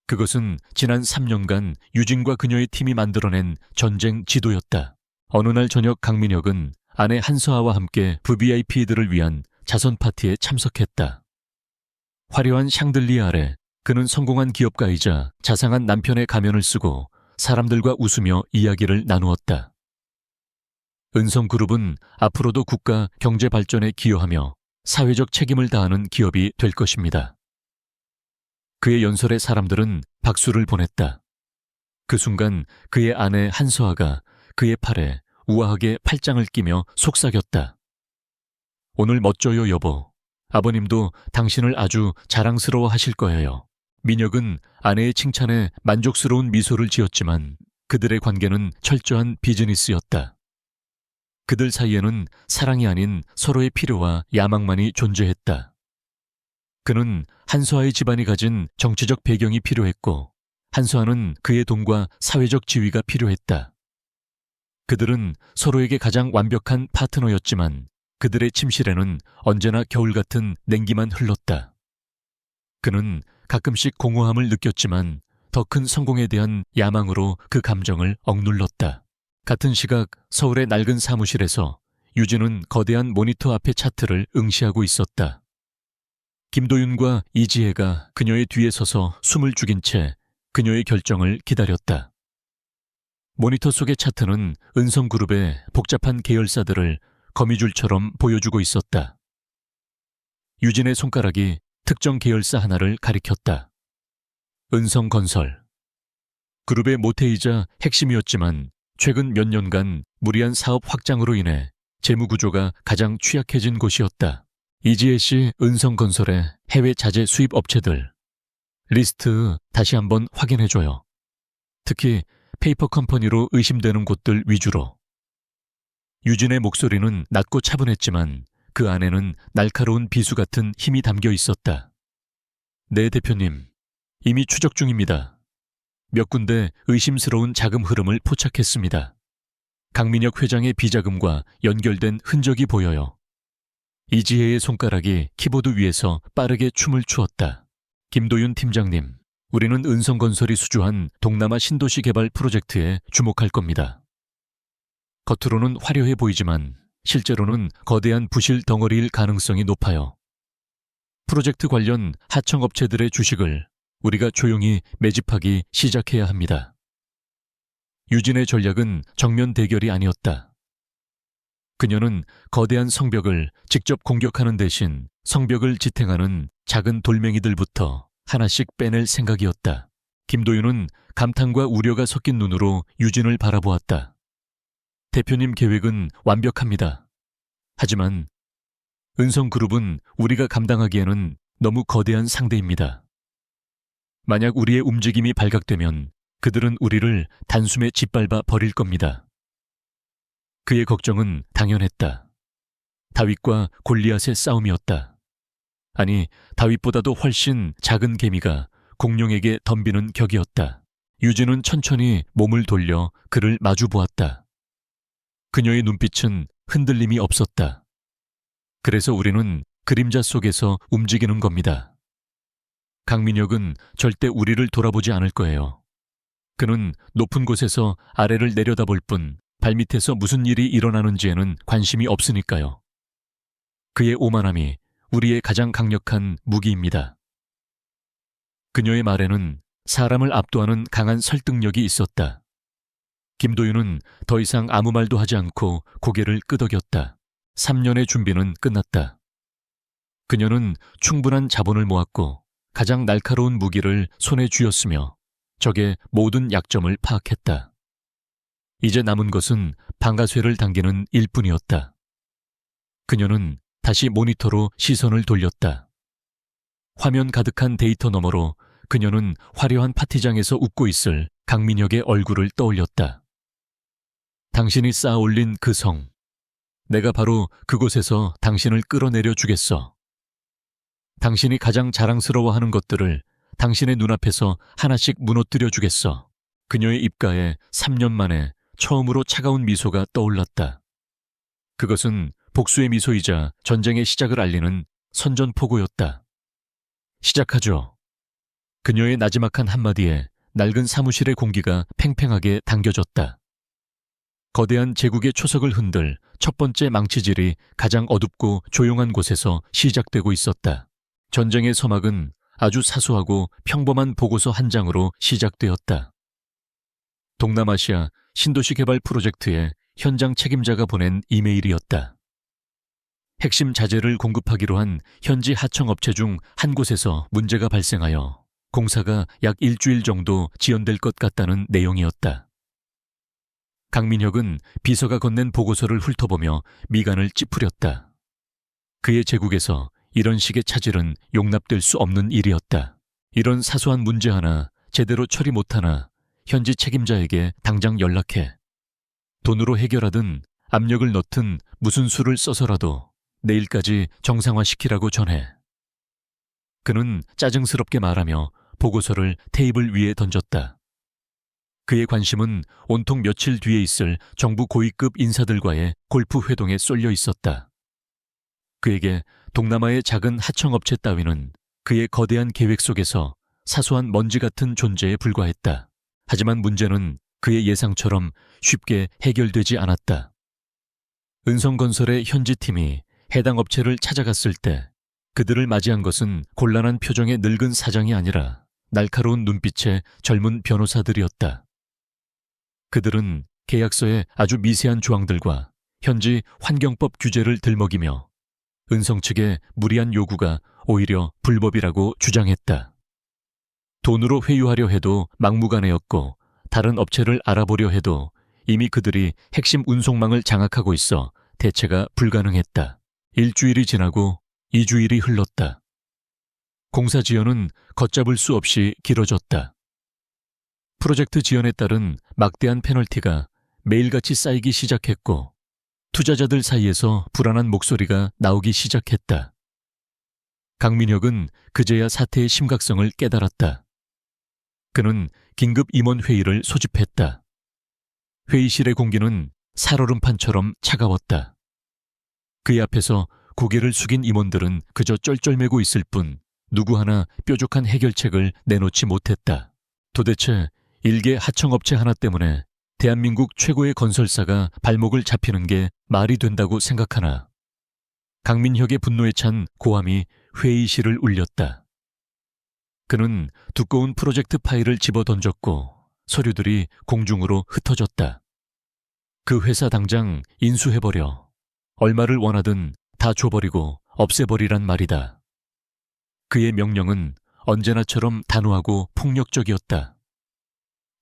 그것은 지난 3년간 유진과 그녀의 팀이 만들어낸 전쟁 지도였다. 어느 날 저녁 강민혁은 아내 한서아와 함께 VVIP들을 위한 자선 파티에 참석했다. 화려한 샹들리에 아래 그는 성공한 기업가이자 자상한 남편의 가면을 쓰고 사람들과 웃으며 이야기를 나누었다. 은성그룹은 앞으로도 국가 경제 발전에 기여하며 사회적 책임을 다하는 기업이 될 것입니다. 그의 연설에 사람들은 박수를 보냈다. 그 순간 그의 아내 한서아가 그의 팔에 우아하게 팔짱을 끼며 속삭였다. 오늘 멋져요, 여보. 아버님도 당신을 아주 자랑스러워 하실 거예요. 민혁은 아내의 칭찬에 만족스러운 미소를 지었지만 그들의 관계는 철저한 비즈니스였다. 그들 사이에는 사랑이 아닌 서로의 필요와 야망만이 존재했다. 그는 한서아의 집안이 가진 정치적 배경이 필요했고 한서아는 그의 돈과 사회적 지위가 필요했다. 그들은 서로에게 가장 완벽한 파트너였지만 그들의 침실에는 언제나 겨울 같은 냉기만 흘렀다. 그는 가끔씩 공허함을 느꼈지만 더 큰 성공에 대한 야망으로 그 감정을 억눌렀다. 같은 시각 서울의 낡은 사무실에서 유진은 거대한 모니터 앞의 차트를 응시하고 있었다. 김도윤과 이지혜가 그녀의 뒤에 서서 숨을 죽인 채 그녀의 결정을 기다렸다. 모니터 속의 차트는 은성그룹의 복잡한 계열사들을 거미줄처럼 보여주고 있었다. 유진의 손가락이 특정 계열사 하나를 가리켰다. 은성건설. 그룹의 모태이자 핵심이었지만 최근 몇 년간 무리한 사업 확장으로 인해 재무구조가 가장 취약해진 곳이었다. 이지혜 씨 은성건설의 해외 자재 수입 업체들. 리스트 다시 한번 확인해줘요. 특히 페이퍼 컴퍼니로 의심되는 곳들 위주로. 유진의 목소리는 낮고 차분했지만 그 안에는 날카로운 비수 같은 힘이 담겨 있었다. 네, 대표님. 이미 추적 중입니다. 몇 군데 의심스러운 자금 흐름을 포착했습니다. 강민혁 회장의 비자금과 연결된 흔적이 보여요. 이지혜의 손가락이 키보드 위에서 빠르게 춤을 추었다. 김도윤 팀장님, 우리는 은성건설이 수주한 동남아 신도시 개발 프로젝트에 주목할 겁니다. 겉으로는 화려해 보이지만 실제로는 거대한 부실 덩어리일 가능성이 높아요. 프로젝트 관련 하청업체들의 주식을 우리가 조용히 매집하기 시작해야 합니다. 유진의 전략은 정면 대결이 아니었다. 그녀는 거대한 성벽을 직접 공격하는 대신 성벽을 지탱하는 작은 돌멩이들부터 하나씩 빼낼 생각이었다. 김도윤은 감탄과 우려가 섞인 눈으로 유진을 바라보았다. 대표님 계획은 완벽합니다. 하지만 은성그룹은 우리가 감당하기에는 너무 거대한 상대입니다. 만약 우리의 움직임이 발각되면 그들은 우리를 단숨에 짓밟아 버릴 겁니다. 그의 걱정은 당연했다. 다윗과 골리앗의 싸움이었다. 아니, 다윗보다도 훨씬 작은 개미가 공룡에게 덤비는 격이었다. 유진은 천천히 몸을 돌려 그를 마주 보았다. 그녀의 눈빛은 흔들림이 없었다. 그래서 우리는 그림자 속에서 움직이는 겁니다. 강민혁은 절대 우리를 돌아보지 않을 거예요. 그는 높은 곳에서 아래를 내려다볼 뿐 발밑에서 무슨 일이 일어나는지에는 관심이 없으니까요. 그의 오만함이 우리의 가장 강력한 무기입니다. 그녀의 말에는 사람을 압도하는 강한 설득력이 있었다. 김도윤은 더 이상 아무 말도 하지 않고 고개를 끄덕였다. 3년의 준비는 끝났다. 그녀는 충분한 자본을 모았고 가장 날카로운 무기를 손에 쥐었으며 적의 모든 약점을 파악했다. 이제 남은 것은 방아쇠를 당기는 일뿐이었다. 그녀는 다시 모니터로 시선을 돌렸다. 화면 가득한 데이터 너머로 그녀는 화려한 파티장에서 웃고 있을 강민혁의 얼굴을 떠올렸다. 당신이 쌓아 올린 그 성, 내가 바로 그곳에서 당신을 끌어내려 주겠어. 당신이 가장 자랑스러워하는 것들을 당신의 눈앞에서 하나씩 무너뜨려 주겠어. 그녀의 입가에 3년 만에 처음으로 차가운 미소가 떠올랐다. 그것은 복수의 미소이자 전쟁의 시작을 알리는 선전포고였다. 시작하죠. 그녀의 나지막한 한마디에 낡은 사무실의 공기가 팽팽하게 당겨졌다. 거대한 제국의 초석을 흔들 첫 번째 망치질이 가장 어둡고 조용한 곳에서 시작되고 있었다. 전쟁의 서막은 아주 사소하고 평범한 보고서 한 장으로 시작되었다. 동남아시아 신도시 개발 프로젝트의 현장 책임자가 보낸 이메일이었다. 핵심 자재를 공급하기로 한 현지 하청업체 중 한 곳에서 문제가 발생하여 공사가 약 일주일 정도 지연될 것 같다는 내용이었다. 강민혁은 비서가 건넨 보고서를 훑어보며 미간을 찌푸렸다. 그의 제국에서 이런 식의 차질은 용납될 수 없는 일이었다. 이런 사소한 문제 하나 제대로 처리 못하나 현지 책임자에게 당장 연락해. 돈으로 해결하든 압력을 넣든 무슨 수를 써서라도 내일까지 정상화시키라고 전해. 그는 짜증스럽게 말하며 보고서를 테이블 위에 던졌다. 그의 관심은 온통 며칠 뒤에 있을 정부 고위급 인사들과의 골프 회동에 쏠려 있었다. 그에게 동남아의 작은 하청업체 따위는 그의 거대한 계획 속에서 사소한 먼지 같은 존재에 불과했다. 하지만 문제는 그의 예상처럼 쉽게 해결되지 않았다. 은성건설의 현지팀이 해당 업체를 찾아갔을 때 그들을 맞이한 것은 곤란한 표정의 늙은 사장이 아니라 날카로운 눈빛의 젊은 변호사들이었다. 그들은 계약서의 아주 미세한 조항들과 현지 환경법 규제를 들먹이며 은성 측의 무리한 요구가 오히려 불법이라고 주장했다. 돈으로 회유하려 해도 막무가내였고 다른 업체를 알아보려 해도 이미 그들이 핵심 운송망을 장악하고 있어 대체가 불가능했다. 일주일이 지나고 2주일이 흘렀다. 공사 지연은 걷잡을 수 없이 길어졌다. 프로젝트 지연에 따른 막대한 페널티가 매일같이 쌓이기 시작했고 투자자들 사이에서 불안한 목소리가 나오기 시작했다. 강민혁은 그제야 사태의 심각성을 깨달았다. 그는 긴급 임원회의를 소집했다. 회의실의 공기는 살얼음판처럼 차가웠다. 그의 앞에서 고개를 숙인 임원들은 그저 쩔쩔매고 있을 뿐 누구 하나 뾰족한 해결책을 내놓지 못했다. 도대체 일개 하청업체 하나 때문에 대한민국 최고의 건설사가 발목을 잡히는 게 말이 된다고 생각하나. 강민혁의 분노에 찬 고함이 회의실을 울렸다. 그는 두꺼운 프로젝트 파일을 집어던졌고 서류들이 공중으로 흩어졌다. 그 회사 당장 인수해버려. 얼마를 원하든 다 줘버리고 없애버리란 말이다. 그의 명령은 언제나처럼 단호하고 폭력적이었다.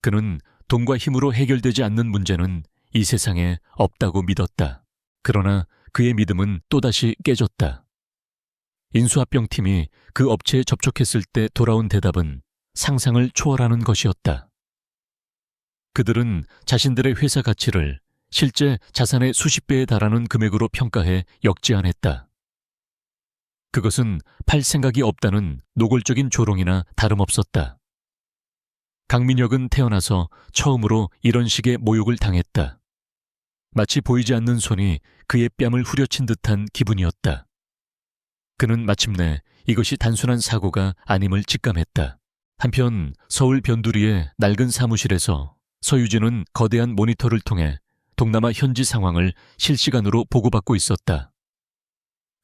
그는 돈과 힘으로 해결되지 않는 문제는 이 세상에 없다고 믿었다. 그러나 그의 믿음은 또다시 깨졌다. 인수합병팀이 그 업체에 접촉했을 때 돌아온 대답은 상상을 초월하는 것이었다. 그들은 자신들의 회사 가치를 실제 자산의 수십 배에 달하는 금액으로 평가해 역제안했다. 그것은 팔 생각이 없다는 노골적인 조롱이나 다름없었다. 강민혁은 태어나서 처음으로 이런 식의 모욕을 당했다. 마치 보이지 않는 손이 그의 뺨을 후려친 듯한 기분이었다. 그는 마침내 이것이 단순한 사고가 아님을 직감했다. 한편 서울 변두리의 낡은 사무실에서 서유진은 거대한 모니터를 통해 동남아 현지 상황을 실시간으로 보고받고 있었다.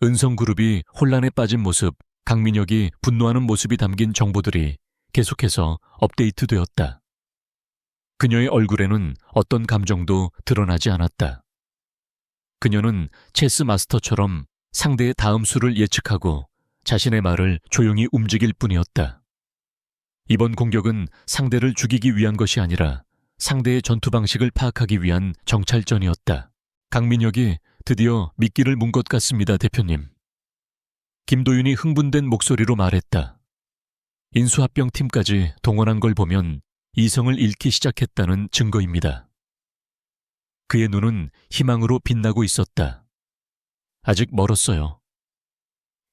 은성그룹이 혼란에 빠진 모습, 강민혁이 분노하는 모습이 담긴 정보들이 계속해서 업데이트되었다. 그녀의 얼굴에는 어떤 감정도 드러나지 않았다. 그녀는 체스 마스터처럼 상대의 다음 수를 예측하고 자신의 말을 조용히 움직일 뿐이었다. 이번 공격은 상대를 죽이기 위한 것이 아니라 상대의 전투 방식을 파악하기 위한 정찰전이었다. 강민혁이 드디어 미끼를 문 것 같습니다, 대표님. 김도윤이 흥분된 목소리로 말했다. 인수합병 팀까지 동원한 걸 보면 이성을 잃기 시작했다는 증거입니다. 그의 눈은 희망으로 빛나고 있었다. 아직 멀었어요.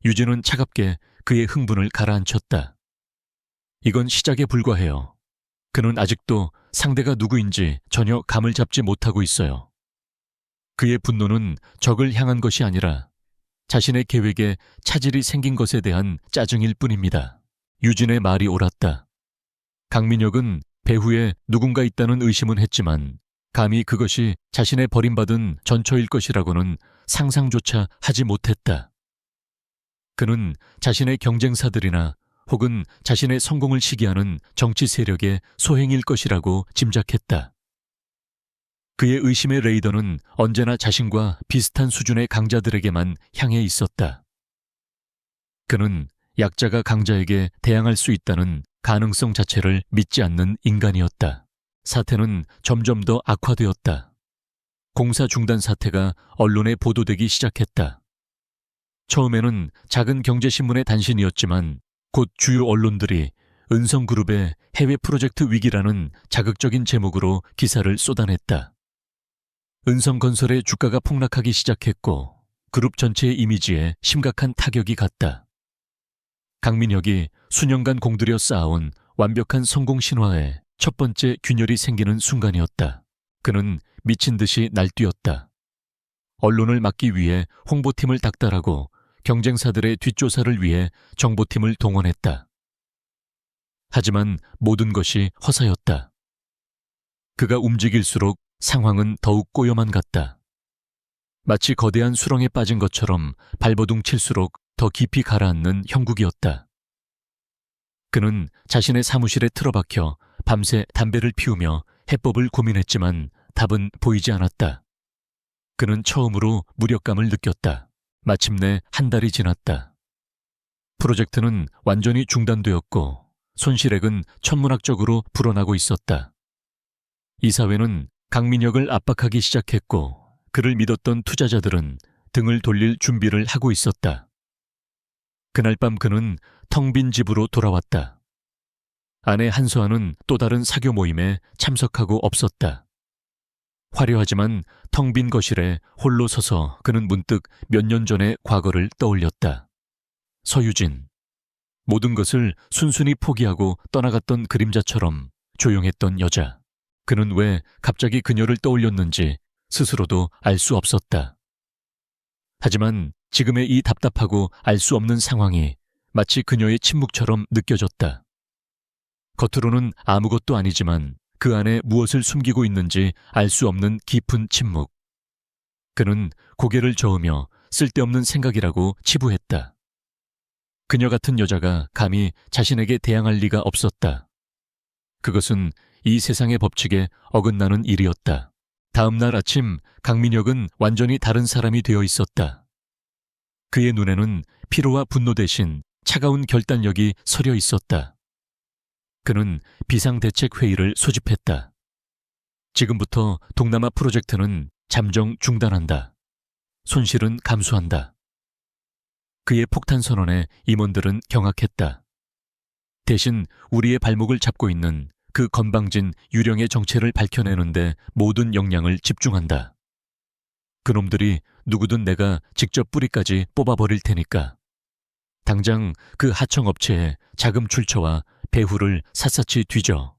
유진은 차갑게 그의 흥분을 가라앉혔다. 이건 시작에 불과해요. 그는 아직도 상대가 누구인지 전혀 감을 잡지 못하고 있어요. 그의 분노는 적을 향한 것이 아니라 자신의 계획에 차질이 생긴 것에 대한 짜증일 뿐입니다. 유진의 말이 옳았다. 강민혁은 배후에 누군가 있다는 의심은 했지만 감히 그것이 자신의 버림받은 전처일 것이라고는 상상조차 하지 못했다. 그는 자신의 경쟁사들이나 혹은 자신의 성공을 시기하는 정치 세력의 소행일 것이라고 짐작했다. 그의 의심의 레이더는 언제나 자신과 비슷한 수준의 강자들에게만 향해 있었다. 그는 약자가 강자에게 대항할 수 있다는 가능성 자체를 믿지 않는 인간이었다. 사태는 점점 더 악화되었다. 공사 중단 사태가 언론에 보도되기 시작했다. 처음에는 작은 경제신문의 단신이었지만 곧 주요 언론들이 은성그룹의 해외 프로젝트 위기라는 자극적인 제목으로 기사를 쏟아냈다. 은성건설의 주가가 폭락하기 시작했고 그룹 전체의 이미지에 심각한 타격이 갔다. 강민혁이 수년간 공들여 쌓아온 완벽한 성공 신화에 첫 번째 균열이 생기는 순간이었다. 그는 미친 듯이 날뛰었다. 언론을 막기 위해 홍보팀을 닥달하고 경쟁사들의 뒷조사를 위해 정보팀을 동원했다. 하지만 모든 것이 허사였다. 그가 움직일수록 상황은 더욱 꼬여만 갔다. 마치 거대한 수렁에 빠진 것처럼 발버둥 칠수록 더 깊이 가라앉는 형국이었다. 그는 자신의 사무실에 틀어박혀 밤새 담배를 피우며 해법을 고민했지만 답은 보이지 않았다. 그는 처음으로 무력감을 느꼈다. 마침내 한 달이 지났다. 프로젝트는 완전히 중단되었고 손실액은 천문학적으로 불어나고 있었다. 이사회는 강민혁을 압박하기 시작했고 그를 믿었던 투자자들은 등을 돌릴 준비를 하고 있었다. 그날 밤 그는 텅 빈 집으로 돌아왔다. 아내 한서아는 또 다른 사교 모임에 참석하고 없었다. 화려하지만 텅 빈 거실에 홀로 서서 그는 문득 몇 년 전의 과거를 떠올렸다. 서유진. 모든 것을 순순히 포기하고 떠나갔던 그림자처럼 조용했던 여자. 그는 왜 갑자기 그녀를 떠올렸는지 스스로도 알 수 없었다. 하지만 지금의 이 답답하고 알 수 없는 상황이 마치 그녀의 침묵처럼 느껴졌다. 겉으로는 아무것도 아니지만 그 안에 무엇을 숨기고 있는지 알 수 없는 깊은 침묵. 그는 고개를 저으며 쓸데없는 생각이라고 치부했다. 그녀 같은 여자가 감히 자신에게 대항할 리가 없었다. 그것은 이 세상의 법칙에 어긋나는 일이었다. 다음 날 아침 강민혁은 완전히 다른 사람이 되어 있었다. 그의 눈에는 피로와 분노 대신 차가운 결단력이 서려 있었다. 그는 비상대책회의를 소집했다. 지금부터 동남아 프로젝트는 잠정 중단한다. 손실은 감수한다. 그의 폭탄 선언에 임원들은 경악했다. 대신 우리의 발목을 잡고 있는 그 건방진 유령의 정체를 밝혀내는데 모든 역량을 집중한다. 그놈들이 누구든 내가 직접 뿌리까지 뽑아버릴 테니까. 당장 그 하청업체에 자금 출처와 배후를 샅샅이 뒤져.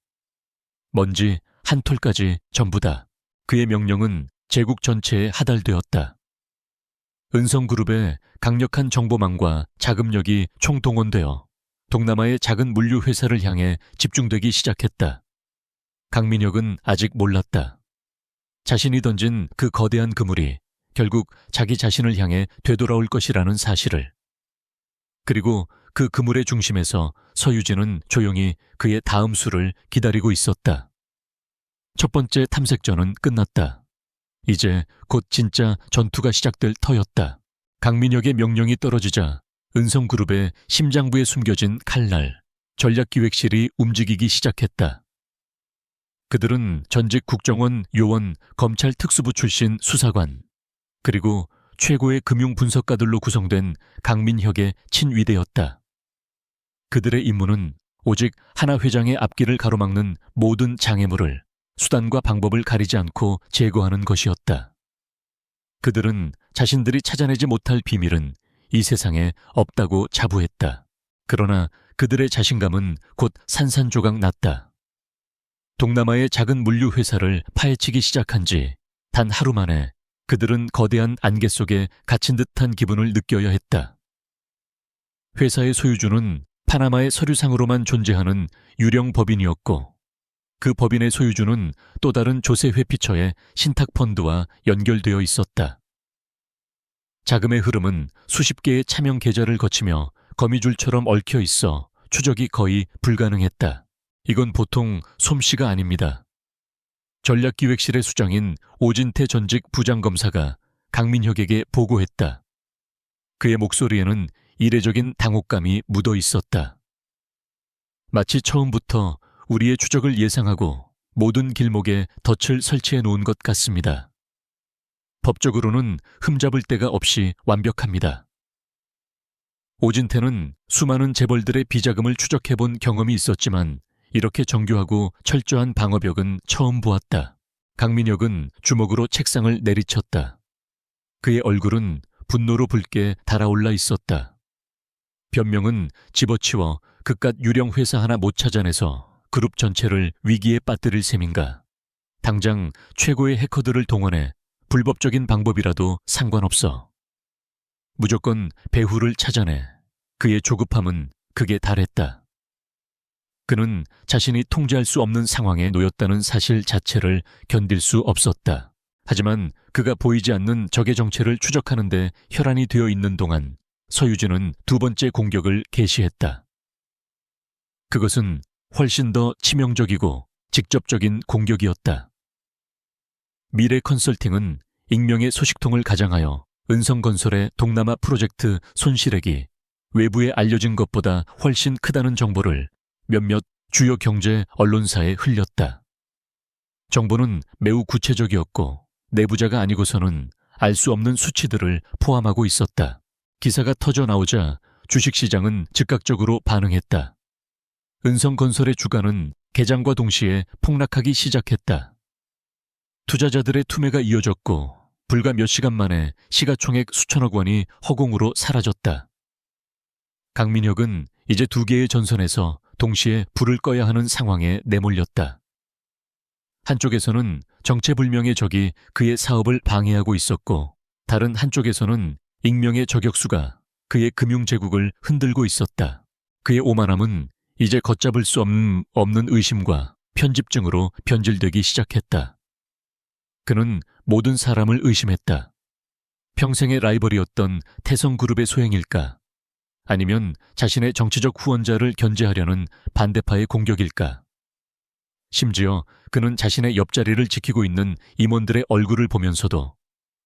먼지 한 톨까지 전부 다. 그의 명령은 제국 전체에 하달되었다. 은성그룹의 강력한 정보망과 자금력이 총동원되어 동남아의 작은 물류 회사를 향해 집중되기 시작했다. 강민혁은 아직 몰랐다. 자신이 던진 그 거대한 그물이 결국 자기 자신을 향해 되돌아올 것이라는 사실을. 그리고 그 그물의 중심에서 서유진은 조용히 그의 다음 수를 기다리고 있었다. 첫 번째 탐색전은 끝났다. 이제 곧 진짜 전투가 시작될 터였다. 강민혁의 명령이 떨어지자 은성그룹의 심장부에 숨겨진 칼날, 전략기획실이 움직이기 시작했다. 그들은 전직 국정원 요원 검찰 특수부 출신 수사관, 그리고 최고의 금융 분석가들로 구성된 강민혁의 친위대였다. 그들의 임무는 오직 하나 회장의 앞길을 가로막는 모든 장애물을 수단과 방법을 가리지 않고 제거하는 것이었다. 그들은 자신들이 찾아내지 못할 비밀은 이 세상에 없다고 자부했다. 그러나 그들의 자신감은 곧 산산조각 났다. 동남아의 작은 물류 회사를 파헤치기 시작한 지 단 하루 만에 그들은 거대한 안개 속에 갇힌 듯한 기분을 느껴야 했다. 회사의 소유주는 파나마의 서류상으로만 존재하는 유령 법인이었고, 그 법인의 소유주는 또 다른 조세 회피처의 신탁펀드와 연결되어 있었다. 자금의 흐름은 수십 개의 차명 계좌를 거치며 거미줄처럼 얽혀 있어 추적이 거의 불가능했다. 이건 보통 솜씨가 아닙니다. 전략기획실의 수장인 오진태 전직 부장검사가 강민혁에게 보고했다. 그의 목소리에는 이례적인 당혹감이 묻어 있었다. 마치 처음부터 우리의 추적을 예상하고 모든 길목에 덫을 설치해 놓은 것 같습니다. 법적으로는 흠잡을 데가 없이 완벽합니다. 오진태는 수많은 재벌들의 비자금을 추적해본 경험이 있었지만 이렇게 정교하고 철저한 방어벽은 처음 보았다. 강민혁은 주먹으로 책상을 내리쳤다. 그의 얼굴은 분노로 붉게 달아올라 있었다. 변명은 집어치워 그깟 유령 회사 하나 못 찾아내서 그룹 전체를 위기에 빠뜨릴 셈인가. 당장 최고의 해커들을 동원해 불법적인 방법이라도 상관없어. 무조건 배후를 찾아내. 그의 조급함은 극에 달했다. 그는 자신이 통제할 수 없는 상황에 놓였다는 사실 자체를 견딜 수 없었다. 하지만 그가 보이지 않는 적의 정체를 추적하는 데 혈안이 되어 있는 동안 서유진은 두 번째 공격을 개시했다. 그것은 훨씬 더 치명적이고 직접적인 공격이었다. 미래 컨설팅은 익명의 소식통을 가장하여 은성건설의 동남아 프로젝트 손실액이 외부에 알려진 것보다 훨씬 크다는 정보를 몇몇 주요 경제 언론사에 흘렸다. 정보는 매우 구체적이었고 내부자가 아니고서는 알 수 없는 수치들을 포함하고 있었다. 기사가 터져 나오자 주식시장은 즉각적으로 반응했다. 은성건설의 주가는 개장과 동시에 폭락하기 시작했다. 투자자들의 투매가 이어졌고 불과 몇 시간 만에 시가총액 수천억 원이 허공으로 사라졌다. 강민혁은 이제 두 개의 전선에서 동시에 불을 꺼야 하는 상황에 내몰렸다. 한쪽에서는 정체불명의 적이 그의 사업을 방해하고 있었고 다른 한쪽에서는 익명의 저격수가 그의 금융제국을 흔들고 있었다. 그의 오만함은 이제 걷잡을 수 없는 의심과 편집증으로 변질되기 시작했다. 그는 모든 사람을 의심했다. 평생의 라이벌이었던 태성그룹의 소행일까? 아니면 자신의 정치적 후원자를 견제하려는 반대파의 공격일까? 심지어 그는 자신의 옆자리를 지키고 있는 임원들의 얼굴을 보면서도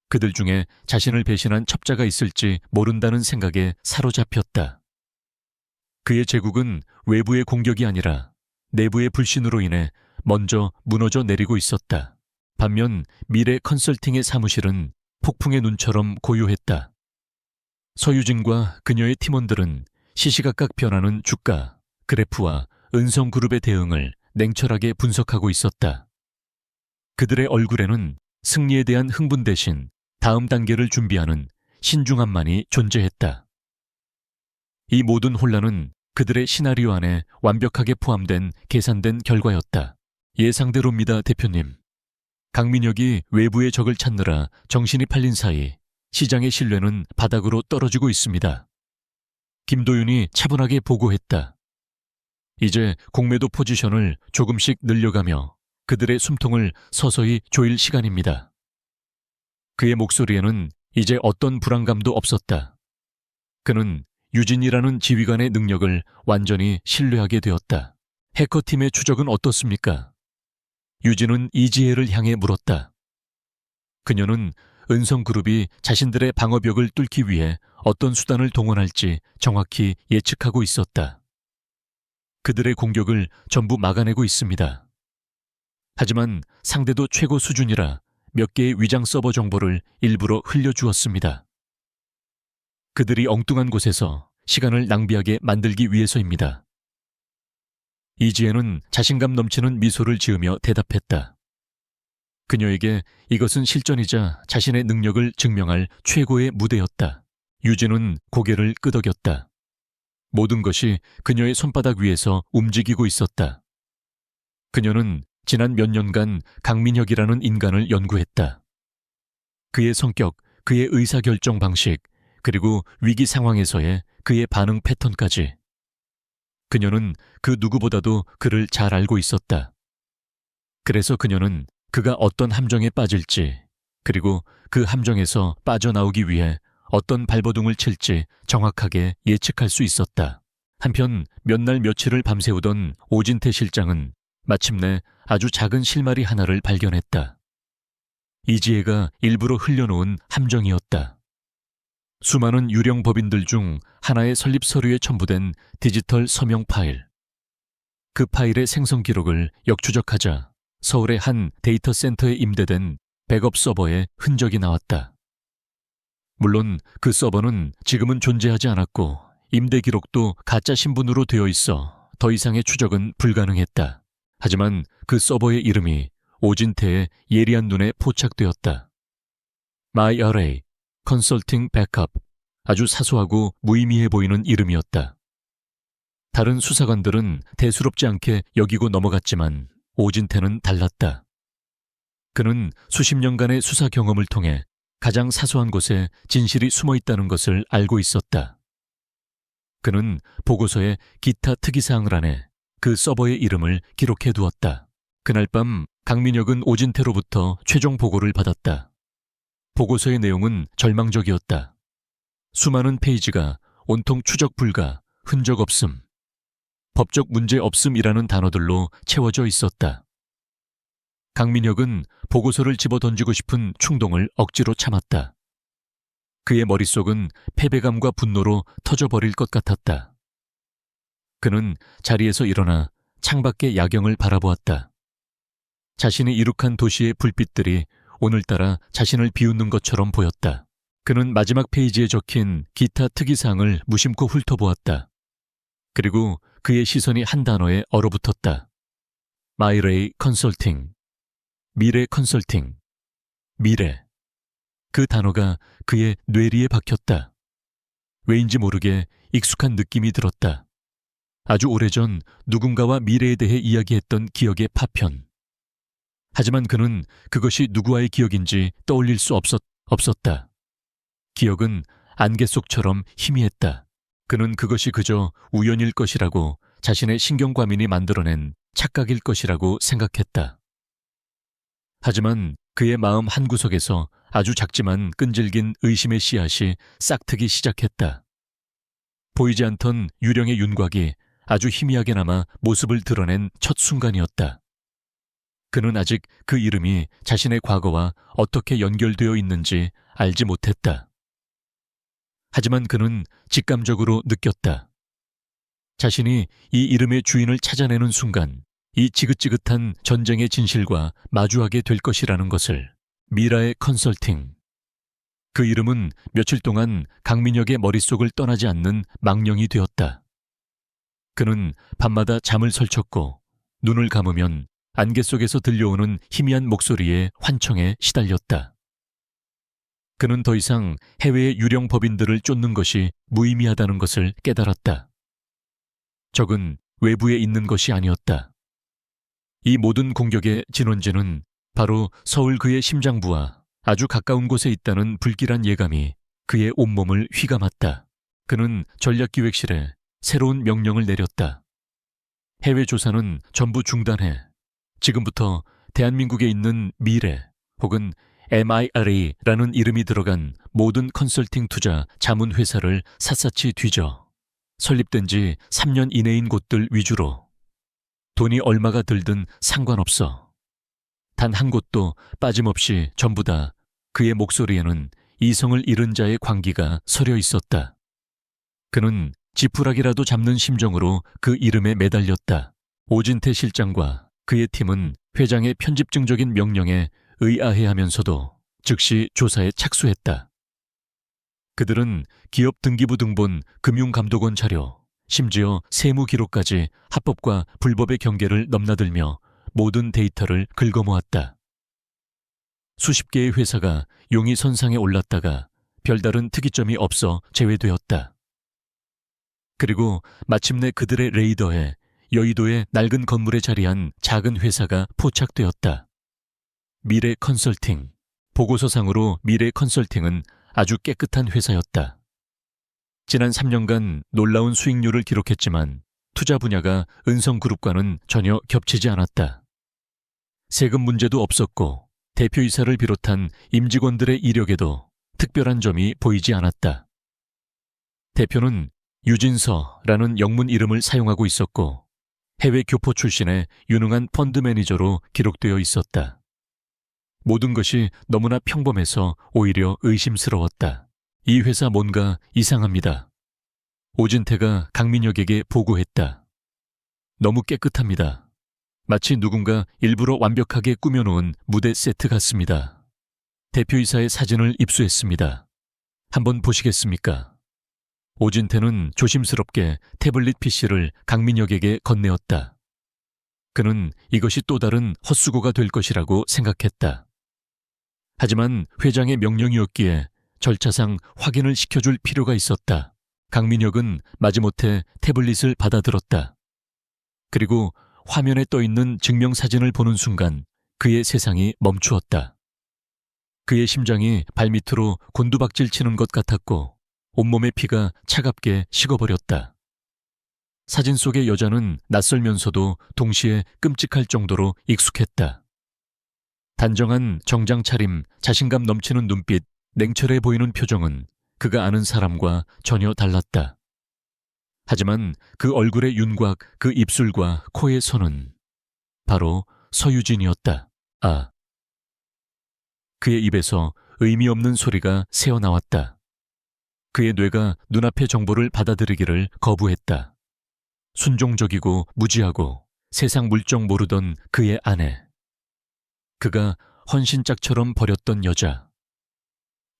그들 중에 자신을 배신한 첩자가 있을지 모른다는 생각에 사로잡혔다. 그의 제국은 외부의 공격이 아니라 내부의 불신으로 인해 먼저 무너져 내리고 있었다. 반면 미래 컨설팅의 사무실은 폭풍의 눈처럼 고요했다. 서유진과 그녀의 팀원들은 시시각각 변하는 주가, 그래프와 은성그룹의 대응을 냉철하게 분석하고 있었다. 그들의 얼굴에는 승리에 대한 흥분 대신 다음 단계를 준비하는 신중함만이 존재했다. 이 모든 혼란은 그들의 시나리오 안에 완벽하게 포함된 계산된 결과였다. 예상대로입니다, 대표님. 강민혁이 외부의 적을 찾느라 정신이 팔린 사이 시장의 신뢰는 바닥으로 떨어지고 있습니다. 김도윤이 차분하게 보고했다. 이제 공매도 포지션을 조금씩 늘려가며 그들의 숨통을 서서히 조일 시간입니다. 그의 목소리에는 이제 어떤 불안감도 없었다. 그는 유진이라는 지휘관의 능력을 완전히 신뢰하게 되었다. 해커팀의 추적은 어떻습니까? 유진은 이지혜를 향해 물었다. 그녀는 은성그룹이 자신들의 방어벽을 뚫기 위해 어떤 수단을 동원할지 정확히 예측하고 있었다. 그들의 공격을 전부 막아내고 있습니다. 하지만 상대도 최고 수준이라 몇 개의 위장 서버 정보를 일부러 흘려주었습니다. 그들이 엉뚱한 곳에서 시간을 낭비하게 만들기 위해서입니다. 이지혜는 자신감 넘치는 미소를 지으며 대답했다. 그녀에게 이것은 실전이자 자신의 능력을 증명할 최고의 무대였다. 유진은 고개를 끄덕였다. 모든 것이 그녀의 손바닥 위에서 움직이고 있었다. 그녀는 지난 몇 년간 강민혁이라는 인간을 연구했다. 그의 성격, 그의 의사결정 방식, 그리고 위기 상황에서의 그의 반응 패턴까지. 그녀는 그 누구보다도 그를 잘 알고 있었다. 그래서 그녀는 그가 어떤 함정에 빠질지, 그리고 그 함정에서 빠져나오기 위해 어떤 발버둥을 칠지 정확하게 예측할 수 있었다. 한편 몇 날 며칠을 밤새우던 오진태 실장은 마침내 아주 작은 실마리 하나를 발견했다. 이지혜가 일부러 흘려놓은 함정이었다. 수많은 유령 법인들 중 하나의 설립 서류에 첨부된 디지털 서명 파일. 그 파일의 생성 기록을 역추적하자 서울의 한 데이터 센터에 임대된 백업 서버에 흔적이 나왔다. 물론 그 서버는 지금은 존재하지 않았고 임대 기록도 가짜 신분으로 되어 있어 더 이상의 추적은 불가능했다. 하지만 그 서버의 이름이 오진태의 예리한 눈에 포착되었다. MyRA, 컨설팅 백업, 아주 사소하고 무의미해 보이는 이름이었다. 다른 수사관들은 대수롭지 않게 여기고 넘어갔지만 오진태는 달랐다. 그는 수십 년간의 수사 경험을 통해 가장 사소한 곳에 진실이 숨어 있다는 것을 알고 있었다. 그는 보고서에 기타 특이사항을 안에 그 서버의 이름을 기록해 두었다. 그날 밤 강민혁은 오진태로부터 최종 보고를 받았다. 보고서의 내용은 절망적이었다. 수많은 페이지가 온통 추적 불가, 흔적 없음, 법적 문제 없음이라는 단어들로 채워져 있었다. 강민혁은 보고서를 집어던지고 싶은 충동을 억지로 참았다. 그의 머릿속은 패배감과 분노로 터져버릴 것 같았다. 그는 자리에서 일어나 창밖의 야경을 바라보았다. 자신이 이룩한 도시의 불빛들이 오늘따라 자신을 비웃는 것처럼 보였다. 그는 마지막 페이지에 적힌 기타 특이사항을 무심코 훑어보았다. 그리고 그의 시선이 한 단어에 얼어붙었다. 마이레이 컨설팅. 미래 컨설팅. 미래. 그 단어가 그의 뇌리에 박혔다. 왜인지 모르게 익숙한 느낌이 들었다. 아주 오래전 누군가와 미래에 대해 이야기했던 기억의 파편. 하지만 그는 그것이 누구와의 기억인지 떠올릴 수 없었다. 기억은 안개 속처럼 희미했다. 그는 그것이 그저 우연일 것이라고 자신의 신경과민이 만들어낸 착각일 것이라고 생각했다. 하지만 그의 마음 한구석에서 아주 작지만 끈질긴 의심의 씨앗이 싹트기 시작했다. 보이지 않던 유령의 윤곽이 아주 희미하게나마 모습을 드러낸 첫 순간이었다. 그는 아직 그 이름이 자신의 과거와 어떻게 연결되어 있는지 알지 못했다. 하지만 그는 직감적으로 느꼈다. 자신이 이 이름의 주인을 찾아내는 순간 이 지긋지긋한 전쟁의 진실과 마주하게 될 것이라는 것을. 미라의 컨설팅. 그 이름은 며칠 동안 강민혁의 머릿속을 떠나지 않는 망령이 되었다. 그는 밤마다 잠을 설쳤고 눈을 감으면 안개 속에서 들려오는 희미한 목소리에 환청에 시달렸다. 그는 더 이상 해외의 유령 법인들을 쫓는 것이 무의미하다는 것을 깨달았다. 적은 외부에 있는 것이 아니었다. 이 모든 공격의 진원지는 바로 서울 그의 심장부와 아주 가까운 곳에 있다는 불길한 예감이 그의 온몸을 휘감았다. 그는 전략기획실에 새로운 명령을 내렸다. 해외 조사는 전부 중단해. 지금부터 대한민국에 있는 미래 혹은 MIRE라는 이름이 들어간 모든 컨설팅 투자 자문 회사를 샅샅이 뒤져 설립된 지 3년 이내인 곳들 위주로. 돈이 얼마가 들든 상관없어. 단 한 곳도 빠짐없이 전부 다 그의 목소리에는 이성을 잃은 자의 광기가 서려 있었다. 그는 지푸라기라도 잡는 심정으로 그 이름에 매달렸다. 오진태 실장과 그의 팀은 회장의 편집증적인 명령에 의아해하면서도 즉시 조사에 착수했다. 그들은 기업 등기부 등본 금융감독원 자료, 심지어 세무 기록까지 합법과 불법의 경계를 넘나들며 모든 데이터를 긁어모았다. 수십 개의 회사가 용의선상에 올랐다가 별다른 특이점이 없어 제외되었다. 그리고 마침내 그들의 레이더에 여의도의 낡은 건물에 자리한 작은 회사가 포착되었다. 미래 컨설팅. 보고서상으로 미래 컨설팅은 아주 깨끗한 회사였다. 지난 3년간 놀라운 수익률을 기록했지만 투자 분야가 은성그룹과는 전혀 겹치지 않았다. 세금 문제도 없었고 대표이사를 비롯한 임직원들의 이력에도 특별한 점이 보이지 않았다. 대표는 유진서라는 영문 이름을 사용하고 있었고 해외 교포 출신의 유능한 펀드 매니저로 기록되어 있었다. 모든 것이 너무나 평범해서 오히려 의심스러웠다. 이 회사 뭔가 이상합니다. 오진태가 강민혁에게 보고했다. 너무 깨끗합니다. 마치 누군가 일부러 완벽하게 꾸며놓은 무대 세트 같습니다. 대표이사의 사진을 입수했습니다. 한번 보시겠습니까? 오진태는 조심스럽게 태블릿 PC를 강민혁에게 건네었다. 그는 이것이 또 다른 헛수고가 될 것이라고 생각했다. 하지만 회장의 명령이었기에 절차상 확인을 시켜줄 필요가 있었다. 강민혁은 마지못해 태블릿을 받아들었다. 그리고 화면에 떠있는 증명사진을 보는 순간 그의 세상이 멈추었다. 그의 심장이 발밑으로 곤두박질 치는 것 같았고 온몸의 피가 차갑게 식어버렸다. 사진 속의 여자는 낯설면서도 동시에 끔찍할 정도로 익숙했다. 단정한 정장 차림, 자신감 넘치는 눈빛, 냉철해 보이는 표정은 그가 아는 사람과 전혀 달랐다. 하지만 그 얼굴의 윤곽, 그 입술과 코의 선은 바로 서유진이었다. 아. 그의 입에서 의미 없는 소리가 새어나왔다. 그의 뇌가 눈앞의 정보를 받아들이기를 거부했다. 순종적이고 무지하고 세상 물정 모르던 그의 아내. 그가 헌신짝처럼 버렸던 여자.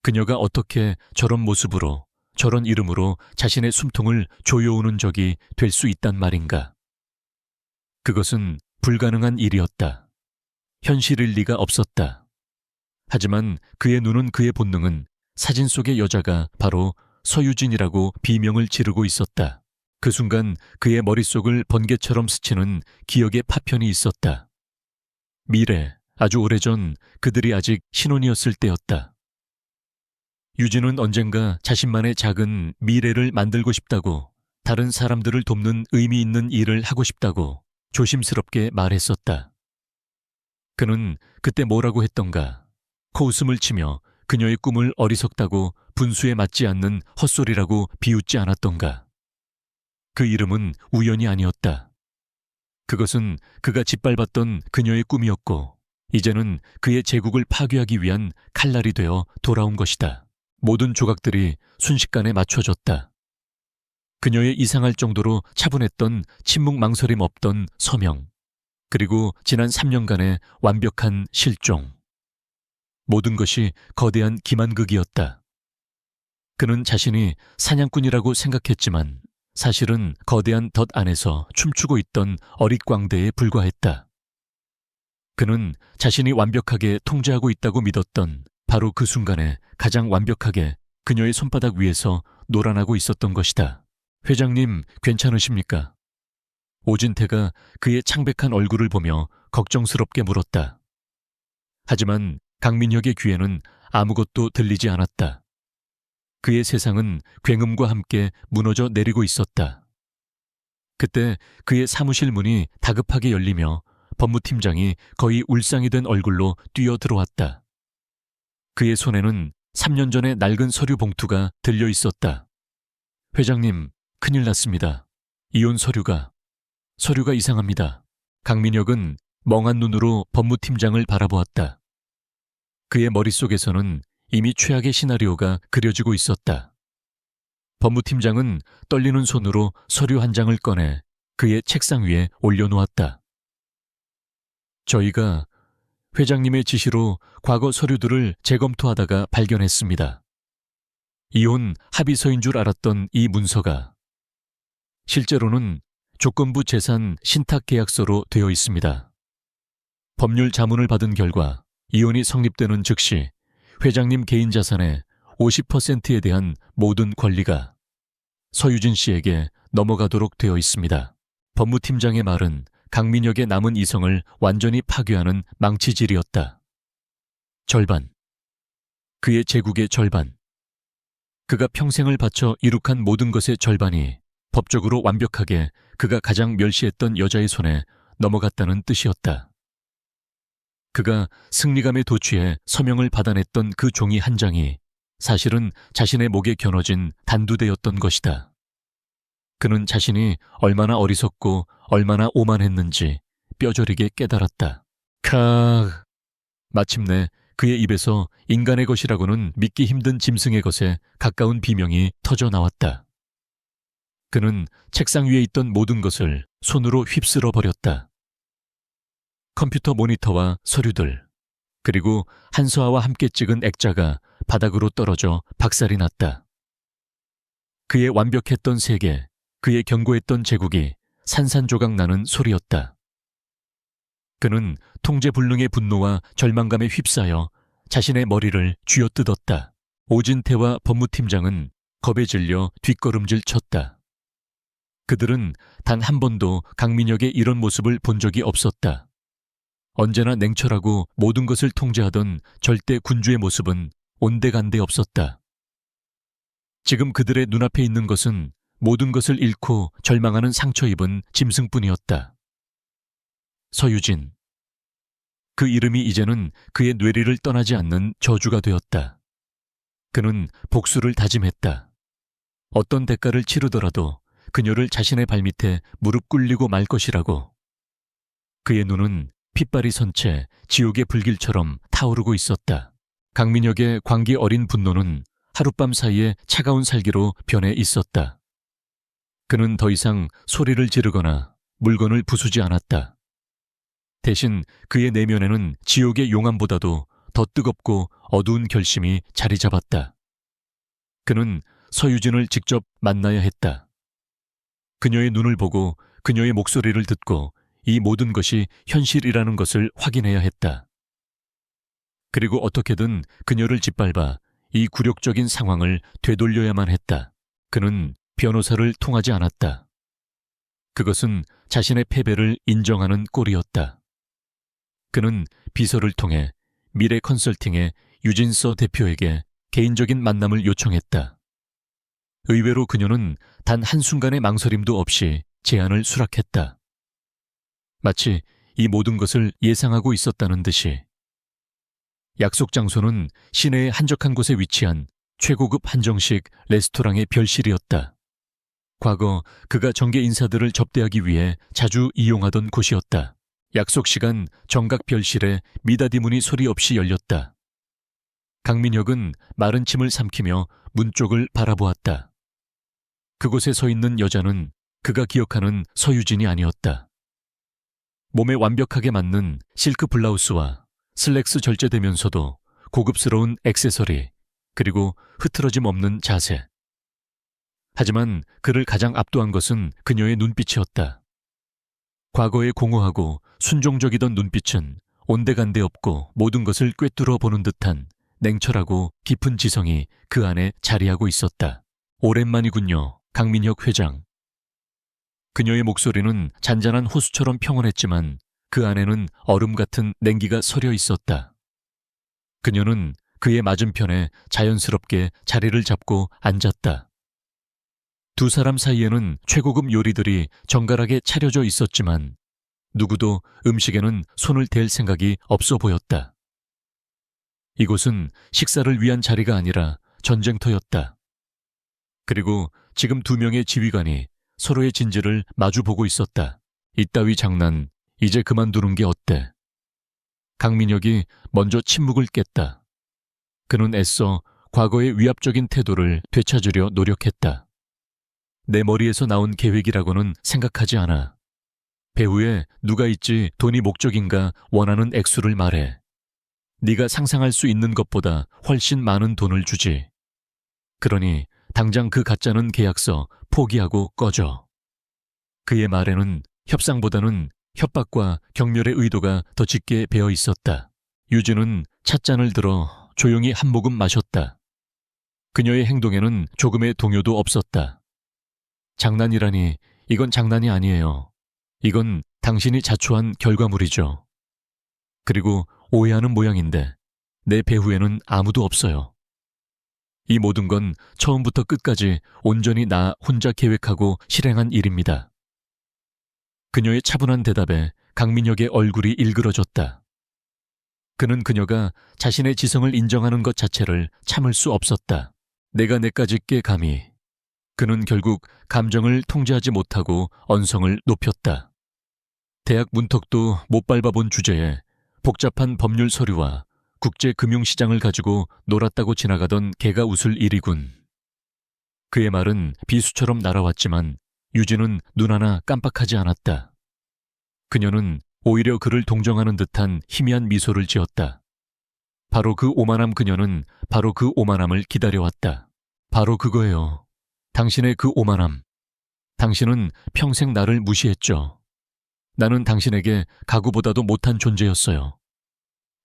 그녀가 어떻게 저런 모습으로, 저런 이름으로 자신의 숨통을 조여오는 적이 될 수 있단 말인가. 그것은 불가능한 일이었다. 현실일 리가 없었다. 하지만 그의 눈은, 그의 본능은 사진 속의 여자가 바로 서유진이라고 비명을 지르고 있었다. 그 순간 그의 머릿속을 번개처럼 스치는 기억의 파편이 있었다. 미래, 아주 오래전 그들이 아직 신혼이었을 때였다. 유진은 언젠가 자신만의 작은 미래를 만들고 싶다고, 다른 사람들을 돕는 의미 있는 일을 하고 싶다고 조심스럽게 말했었다. 그는 그때 뭐라고 했던가? 코웃음을 치며 그녀의 꿈을 어리석다고 분수에 맞지 않는 헛소리라고 비웃지 않았던가? 그 이름은 우연이 아니었다. 그것은 그가 짓밟았던 그녀의 꿈이었고 이제는 그의 제국을 파괴하기 위한 칼날이 되어 돌아온 것이다. 모든 조각들이 순식간에 맞춰졌다. 그녀의 이상할 정도로 차분했던 침묵 망설임 없던 서명, 그리고 지난 3년간의 완벽한 실종. 모든 것이 거대한 기만극이었다. 그는 자신이 사냥꾼이라고 생각했지만 사실은 거대한 덫 안에서 춤추고 있던 어릿광대에 불과했다. 그는 자신이 완벽하게 통제하고 있다고 믿었던 바로 그 순간에 가장 완벽하게 그녀의 손바닥 위에서 놀아나고 있었던 것이다. 회장님, 괜찮으십니까? 오진태가 그의 창백한 얼굴을 보며 걱정스럽게 물었다. 하지만 강민혁의 귀에는 아무것도 들리지 않았다. 그의 세상은 굉음과 함께 무너져 내리고 있었다. 그때 그의 사무실 문이 다급하게 열리며 법무팀장이 거의 울상이 된 얼굴로 뛰어 들어왔다. 그의 손에는 3년 전의 낡은 서류 봉투가 들려 있었다. 회장님, 큰일 났습니다. 이혼 서류가 이상합니다. 강민혁은 멍한 눈으로 법무팀장을 바라보았다. 그의 머릿속에서는 이미 최악의 시나리오가 그려지고 있었다. 법무팀장은 떨리는 손으로 서류 한 장을 꺼내 그의 책상 위에 올려놓았다. 저희가 회장님의 지시로 과거 서류들을 재검토하다가 발견했습니다. 이혼 합의서인 줄 알았던 이 문서가 실제로는 조건부 재산 신탁 계약서로 되어 있습니다. 법률 자문을 받은 결과 이혼이 성립되는 즉시 회장님 개인 자산의 50%에 대한 모든 권리가 서유진 씨에게 넘어가도록 되어 있습니다. 법무팀장의 말은 강민혁의 남은 이성을 완전히 파괴하는 망치질이었다. 절반. 그의 제국의 절반. 그가 평생을 바쳐 이룩한 모든 것의 절반이 법적으로 완벽하게 그가 가장 멸시했던 여자의 손에 넘어갔다는 뜻이었다. 그가 승리감에 도취해 서명을 받아냈던 그 종이 한 장이 사실은 자신의 목에 겨눠진 단두대였던 것이다. 그는 자신이 얼마나 어리석고 얼마나 오만했는지 뼈저리게 깨달았다. 마침내 그의 입에서 인간의 것이라고는 믿기 힘든 짐승의 것에 가까운 비명이 터져 나왔다. 그는 책상 위에 있던 모든 것을 손으로 휩쓸어 버렸다. 컴퓨터 모니터와 서류들, 그리고 한서아와 함께 찍은 액자가 바닥으로 떨어져 박살이 났다. 그의 완벽했던 세계, 그의 견고했던 제국이 산산조각 나는 소리였다. 그는 통제불능의 분노와 절망감에 휩싸여 자신의 머리를 쥐어뜯었다. 오진태와 법무팀장은 겁에 질려 뒷걸음질 쳤다. 그들은 단 한 번도 강민혁의 이런 모습을 본 적이 없었다. 언제나 냉철하고 모든 것을 통제하던 절대 군주의 모습은 온데간데 없었다. 지금 그들의 눈앞에 있는 것은 모든 것을 잃고 절망하는 상처 입은 짐승뿐이었다. 서유진. 그 이름이 이제는 그의 뇌리를 떠나지 않는 저주가 되었다. 그는 복수를 다짐했다. 어떤 대가를 치르더라도 그녀를 자신의 발밑에 무릎 꿇리고 말 것이라고. 그의 눈은 핏발이 선 채 지옥의 불길처럼 타오르고 있었다. 강민혁의 광기 어린 분노는 하룻밤 사이에 차가운 살기로 변해 있었다. 그는 더 이상 소리를 지르거나 물건을 부수지 않았다. 대신 그의 내면에는 지옥의 용암보다도 더 뜨겁고 어두운 결심이 자리 잡았다. 그는 서유진을 직접 만나야 했다. 그녀의 눈을 보고 그녀의 목소리를 듣고 이 모든 것이 현실이라는 것을 확인해야 했다. 그리고 어떻게든 그녀를 짓밟아 이 굴욕적인 상황을 되돌려야만 했다. 그는 변호사를 통하지 않았다. 그것은 자신의 패배를 인정하는 꼴이었다. 그는 비서를 통해 미래 컨설팅의 유진서 대표에게 개인적인 만남을 요청했다. 의외로 그녀는 단 한순간의 망설임도 없이 제안을 수락했다. 마치 이 모든 것을 예상하고 있었다는 듯이. 약속 장소는 시내의 한적한 곳에 위치한 최고급 한정식 레스토랑의 별실이었다. 과거 그가 정계 인사들을 접대하기 위해 자주 이용하던 곳이었다. 약속 시간 정각 별실에 미닫이 문이 소리 없이 열렸다. 강민혁은 마른 침을 삼키며 문 쪽을 바라보았다. 그곳에 서 있는 여자는 그가 기억하는 서유진이 아니었다. 몸에 완벽하게 맞는 실크 블라우스와 슬랙스 절제되면서도 고급스러운 액세서리, 그리고 흐트러짐 없는 자세. 하지만 그를 가장 압도한 것은 그녀의 눈빛이었다. 과거에 공허하고 순종적이던 눈빛은 온데간데 없고 모든 것을 꿰뚫어 보는 듯한 냉철하고 깊은 지성이 그 안에 자리하고 있었다. 오랜만이군요, 강민혁 회장. 그녀의 목소리는 잔잔한 호수처럼 평온했지만 그 안에는 얼음 같은 냉기가 서려 있었다. 그녀는 그의 맞은편에 자연스럽게 자리를 잡고 앉았다. 두 사람 사이에는 최고급 요리들이 정갈하게 차려져 있었지만 누구도 음식에는 손을 댈 생각이 없어 보였다. 이곳은 식사를 위한 자리가 아니라 전쟁터였다. 그리고 지금 두 명의 지휘관이 서로의 진지를 마주보고 있었다. 이따위 장난 이제 그만두는 게 어때? 강민혁이 먼저 침묵을 깼다. 그는 애써 과거의 위압적인 태도를 되찾으려 노력했다. 내 머리에서 나온 계획이라고는 생각하지 않아. 배후에 누가 있지 돈이 목적인가 원하는 액수를 말해. 네가 상상할 수 있는 것보다 훨씬 많은 돈을 주지. 그러니 당장 그 가짜는 계약서 포기하고 꺼져. 그의 말에는 협상보다는 협박과 경멸의 의도가 더 짙게 배어 있었다. 유진은 찻잔을 들어 조용히 한 모금 마셨다. 그녀의 행동에는 조금의 동요도 없었다. 장난이라니, 이건 장난이 아니에요. 이건 당신이 자초한 결과물이죠. 그리고 오해하는 모양인데 내 배후에는 아무도 없어요. 이 모든 건 처음부터 끝까지 온전히 나 혼자 계획하고 실행한 일입니다. 그녀의 차분한 대답에 강민혁의 얼굴이 일그러졌다. 그는 그녀가 자신의 지성을 인정하는 것 자체를 참을 수 없었다. 내가 내까지 꽤 감히. 그는 결국 감정을 통제하지 못하고 언성을 높였다. 대학 문턱도 못 밟아본 주제에 복잡한 법률 서류와 국제금융시장을 가지고 놀았다고 지나가던 개가 웃을 일이군. 그의 말은 비수처럼 날아왔지만 유진은 눈 하나 깜빡하지 않았다. 그녀는 오히려 그를 동정하는 듯한 희미한 미소를 지었다. 바로 그 오만함 그녀는 바로 그 오만함을 기다려왔다. 바로 그거예요. 당신의 그 오만함. 당신은 평생 나를 무시했죠. 나는 당신에게 가구보다도 못한 존재였어요.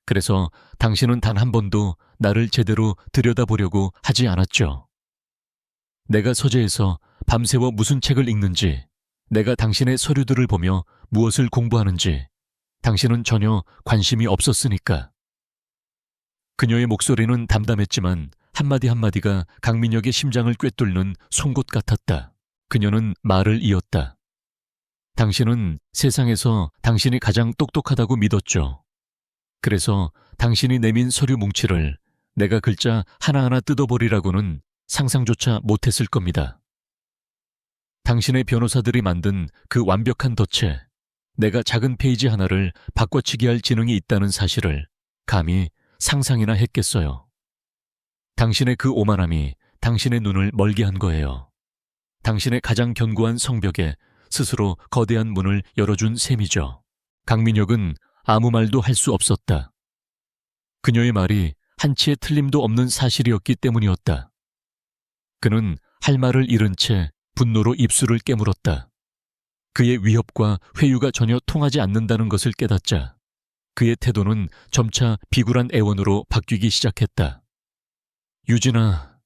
그래서 당신은 단 한 번도 나를 제대로 들여다보려고 하지 않았죠. 내가 서재에서 밤새워 무슨 책을 읽는지, 내가 당신의 서류들을 보며 무엇을 공부하는지 당신은 전혀 관심이 없었으니까. 그녀의 목소리는 담담했지만 한마디 한마디가 강민혁의 심장을 꿰뚫는 송곳 같았다. 그녀는 말을 이었다. 당신은 세상에서 당신이 가장 똑똑하다고 믿었죠. 그래서 당신이 내민 서류 뭉치를 내가 글자 하나하나 뜯어버리라고는 상상조차 못했을 겁니다. 당신의 변호사들이 만든 그 완벽한 덫에 내가 작은 페이지 하나를 바꿔치기 할 지능이 있다는 사실을 감히 상상이나 했겠어요. 당신의 그 오만함이 당신의 눈을 멀게 한 거예요. 당신의 가장 견고한 성벽에 스스로 거대한 문을 열어준 셈이죠. 강민혁은 아무 말도 할 수 없었다. 그녀의 말이 한치의 틀림도 없는 사실이었기 때문이었다. 그는 할 말을 잃은 채 분노로 입술을 깨물었다. 그의 위협과 회유가 전혀 통하지 않는다는 것을 깨닫자 그의 태도는 점차 비굴한 애원으로 바뀌기 시작했다. 유진아,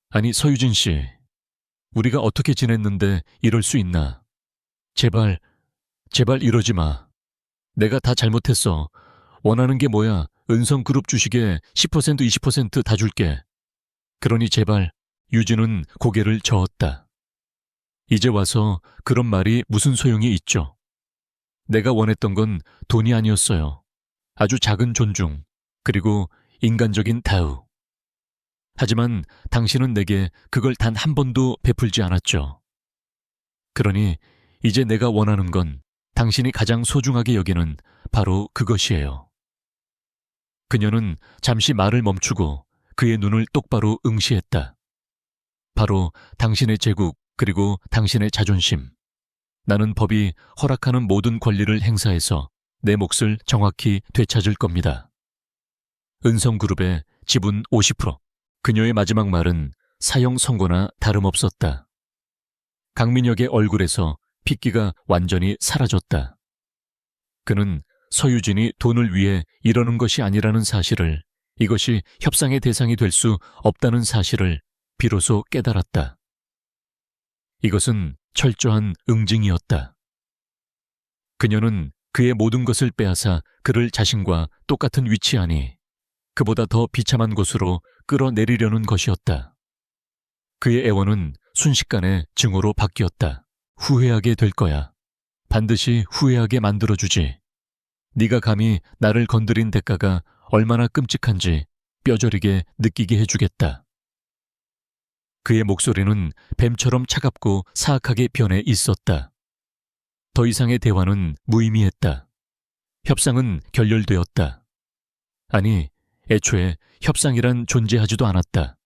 아니 서유진 씨, 우리가 어떻게 지냈는데 이럴 수 있나? 제발 이러지 마. 내가 다 잘못했어. 원하는 게 뭐야? 은성그룹 주식에 10% 20% 다 줄게. 그러니 제발. 유진은 고개를 저었다. 이제 와서 그런 말이 무슨 소용이 있죠. 내가 원했던 건 돈이 아니었어요. 아주 작은 존중, 그리고 인간적인 다우. 하지만 당신은 내게 그걸 단 한 번도 베풀지 않았죠. 그러니 이제 내가 원하는 건 당신이 가장 소중하게 여기는 바로 그것이에요. 그녀는 잠시 말을 멈추고 그의 눈을 똑바로 응시했다. 바로 당신의 제국 그리고 당신의 자존심. 나는 법이 허락하는 모든 권리를 행사해서 내 몫을 정확히 되찾을 겁니다. 은성그룹의 지분 50%. 그녀의 마지막 말은 사형 선고나 다름없었다. 강민혁의 얼굴에서 핏기가 완전히 사라졌다. 그는 서유진이 돈을 위해 이러는 것이 아니라는 사실을, 이것이 협상의 대상이 될 수 없다는 사실을 비로소 깨달았다. 이것은 철저한 응징이었다. 그녀는 그의 모든 것을 빼앗아 그를 자신과 똑같은 위치하니 그보다 더 비참한 곳으로 끌어내리려는 것이었다. 그의 애원은 순식간에 증오로 바뀌었다. 후회하게 될 거야. 반드시 후회하게 만들어주지. 네가 감히 나를 건드린 대가가 얼마나 끔찍한지 뼈저리게 느끼게 해주겠다. 그의 목소리는 뱀처럼 차갑고 사악하게 변해 있었다. 더 이상의 대화는 무의미했다. 협상은 결렬되었다. 아니, 애초에 협상이란 존재하지도 않았다.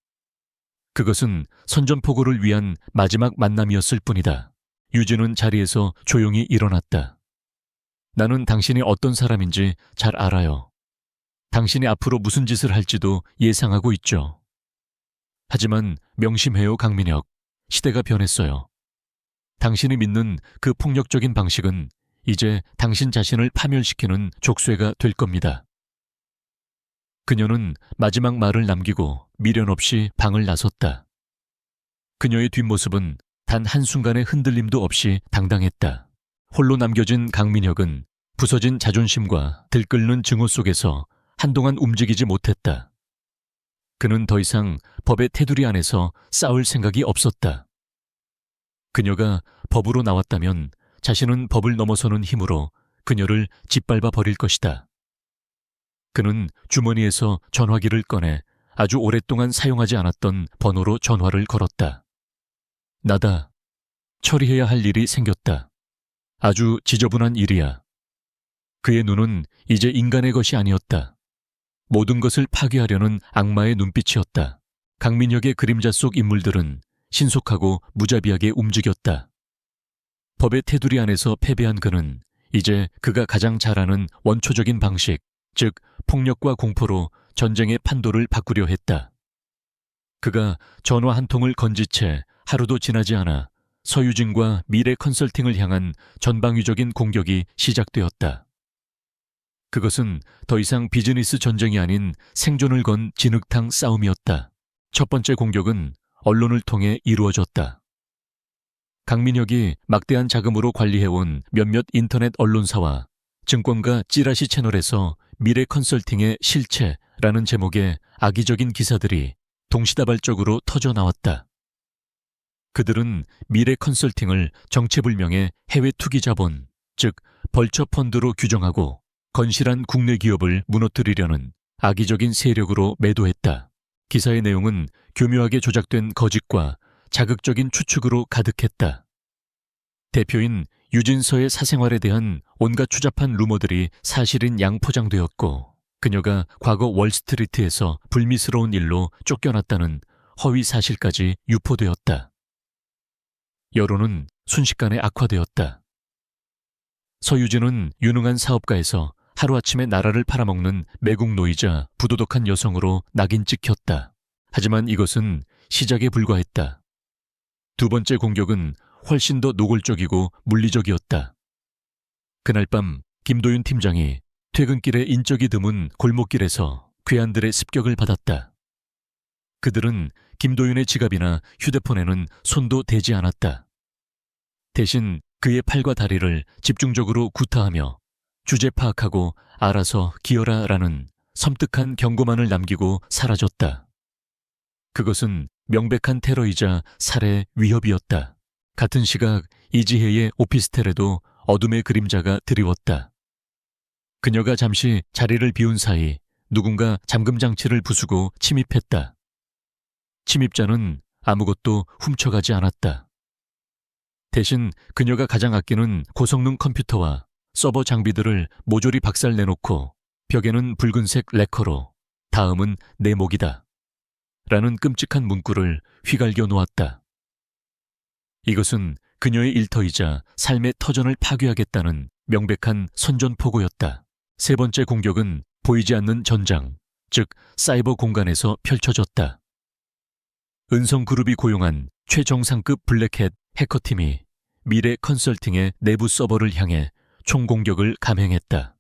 그것은 선전포고를 위한 마지막 만남이었을 뿐이다. 유진은 자리에서 조용히 일어났다. 나는 당신이 어떤 사람인지 잘 알아요. 당신이 앞으로 무슨 짓을 할지도 예상하고 있죠. 하지만 명심해요, 강민혁. 시대가 변했어요. 당신이 믿는 그 폭력적인 방식은 이제 당신 자신을 파멸시키는 족쇄가 될 겁니다. 그녀는 마지막 말을 남기고 미련 없이 방을 나섰다. 그녀의 뒷모습은 단 한순간의 흔들림도 없이 당당했다. 홀로 남겨진 강민혁은 부서진 자존심과 들끓는 증오 속에서 한동안 움직이지 못했다. 그는 더 이상 법의 테두리 안에서 싸울 생각이 없었다. 그녀가 법으로 나왔다면 자신은 법을 넘어서는 힘으로 그녀를 짓밟아 버릴 것이다. 그는 주머니에서 전화기를 꺼내 아주 오랫동안 사용하지 않았던 번호로 전화를 걸었다. 나다. 처리해야 할 일이 생겼다. 아주 지저분한 일이야. 그의 눈은 이제 인간의 것이 아니었다. 모든 것을 파괴하려는 악마의 눈빛이었다. 강민혁의 그림자 속 인물들은 신속하고 무자비하게 움직였다. 법의 테두리 안에서 패배한 그는 이제 그가 가장 잘 아는 원초적인 방식, 즉 폭력과 공포로 전쟁의 판도를 바꾸려 했다. 그가 전화 한 통을 건지 채 하루도 지나지 않아 서유진과 미래 컨설팅을 향한 전방위적인 공격이 시작되었다. 그것은 더 이상 비즈니스 전쟁이 아닌 생존을 건 진흙탕 싸움이었다. 첫 번째 공격은 언론을 통해 이루어졌다. 강민혁이 막대한 자금으로 관리해온 몇몇 인터넷 언론사와 증권가 찌라시 채널에서 미래 컨설팅의 실체라는 제목의 악의적인 기사들이 동시다발적으로 터져 나왔다. 그들은 미래 컨설팅을 정체불명의 해외 투기 자본, 즉 벌처 펀드로 규정하고 건실한 국내 기업을 무너뜨리려는 악의적인 세력으로 매도했다. 기사의 내용은 교묘하게 조작된 거짓과 자극적인 추측으로 가득했다. 대표인 유진서의 사생활에 대한 온갖 추잡한 루머들이 사실인 양 포장되었고 그녀가 과거 월스트리트에서 불미스러운 일로 쫓겨났다는 허위 사실까지 유포되었다. 여론은 순식간에 악화되었다. 서유진은 유능한 사업가에서 하루아침에 나라를 팔아먹는 매국 노이자 부도덕한 여성으로 낙인 찍혔다. 하지만 이것은 시작에 불과했다. 두 번째 공격은 훨씬 더 노골적이고 물리적이었다. 그날 밤 김도윤 팀장이 퇴근길에 인적이 드문 골목길에서 괴한들의 습격을 받았다. 그들은 김도윤의 지갑이나 휴대폰에는 손도 대지 않았다. 대신 그의 팔과 다리를 집중적으로 구타하며 주제 파악하고 알아서 기어라라는 섬뜩한 경고만을 남기고 사라졌다. 그것은 명백한 테러이자 살해 위협이었다. 같은 시각 이지혜의 오피스텔에도 어둠의 그림자가 드리웠다. 그녀가 잠시 자리를 비운 사이 누군가 잠금장치를 부수고 침입했다. 침입자는 아무것도 훔쳐가지 않았다. 대신 그녀가 가장 아끼는 고성능 컴퓨터와 서버 장비들을 모조리 박살내놓고 벽에는 붉은색 레커로 다음은 내 목이다 라는 끔찍한 문구를 휘갈겨 놓았다. 이것은 그녀의 일터이자 삶의 터전을 파괴하겠다는 명백한 선전포고였다. 세 번째 공격은 보이지 않는 전장, 즉 사이버 공간에서 펼쳐졌다. 은성그룹이 고용한 최정상급 블랙햇 해커팀이 미래 컨설팅의 내부 서버를 향해 총공격을 감행했다.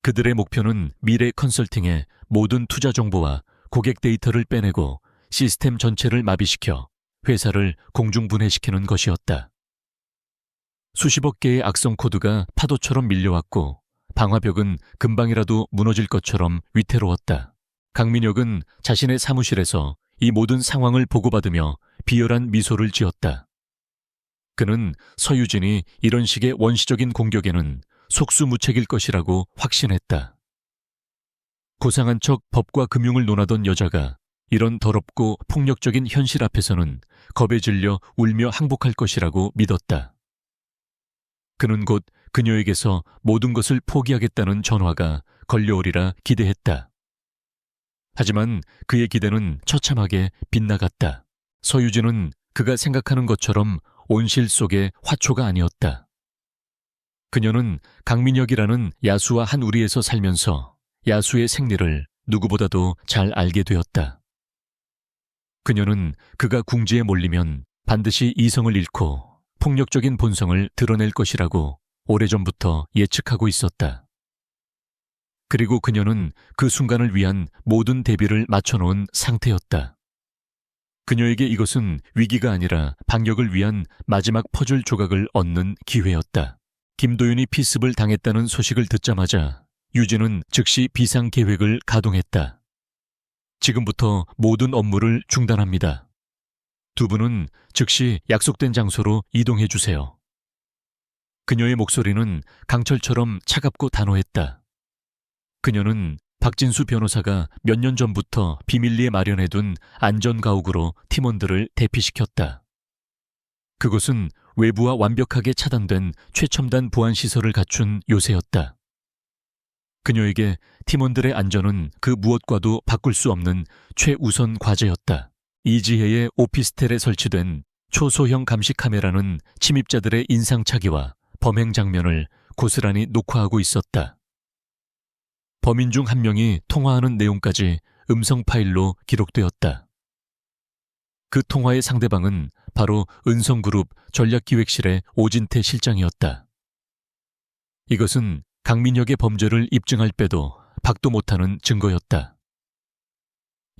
그들의 목표는 미래 컨설팅의 모든 투자 정보와 고객 데이터를 빼내고 시스템 전체를 마비시켜 회사를 공중분해시키는 것이었다. 수십억 개의 악성 코드가 파도처럼 밀려왔고 방화벽은 금방이라도 무너질 것처럼 위태로웠다. 강민혁은 자신의 사무실에서 이 모든 상황을 보고받으며 비열한 미소를 지었다. 그는 서유진이 이런 식의 원시적인 공격에는 속수무책일 것이라고 확신했다. 고상한 척 법과 금융을 논하던 여자가 이런 더럽고 폭력적인 현실 앞에서는 겁에 질려 울며 항복할 것이라고 믿었다. 그는 곧 그녀에게서 모든 것을 포기하겠다는 전화가 걸려오리라 기대했다. 하지만 그의 기대는 처참하게 빗나갔다. 서유진은 그가 생각하는 것처럼 온실 속의 화초가 아니었다. 그녀는 강민혁이라는 야수와 한 우리에서 살면서 야수의 생리를 누구보다도 잘 알게 되었다. 그녀는 그가 궁지에 몰리면 반드시 이성을 잃고 폭력적인 본성을 드러낼 것이라고 오래전부터 예측하고 있었다. 그리고 그녀는 그 순간을 위한 모든 대비를 맞춰놓은 상태였다. 그녀에게 이것은 위기가 아니라 반격을 위한 마지막 퍼즐 조각을 얻는 기회였다. 김도윤이 피습을 당했다는 소식을 듣자마자 유진은 즉시 비상 계획을 가동했다. 지금부터 모든 업무를 중단합니다. 두 분은 즉시 약속된 장소로 이동해 주세요. 그녀의 목소리는 강철처럼 차갑고 단호했다. 그녀는 박진수 변호사가 몇 년 전부터 비밀리에 마련해둔 안전가옥으로 팀원들을 대피시켰다. 그곳은 외부와 완벽하게 차단된 최첨단 보안시설을 갖춘 요새였다. 그녀에게 팀원들의 안전은 그 무엇과도 바꿀 수 없는 최우선 과제였다. 이지혜의 오피스텔에 설치된 초소형 감시 카메라는 침입자들의 인상착의와 범행 장면을 고스란히 녹화하고 있었다. 범인 중 한 명이 통화하는 내용까지 음성 파일로 기록되었다. 그 통화의 상대방은 바로 은성그룹 전략기획실의 오진태 실장이었다. 이것은 강민혁의 범죄를 입증할 빼도 박도 못하는 증거였다.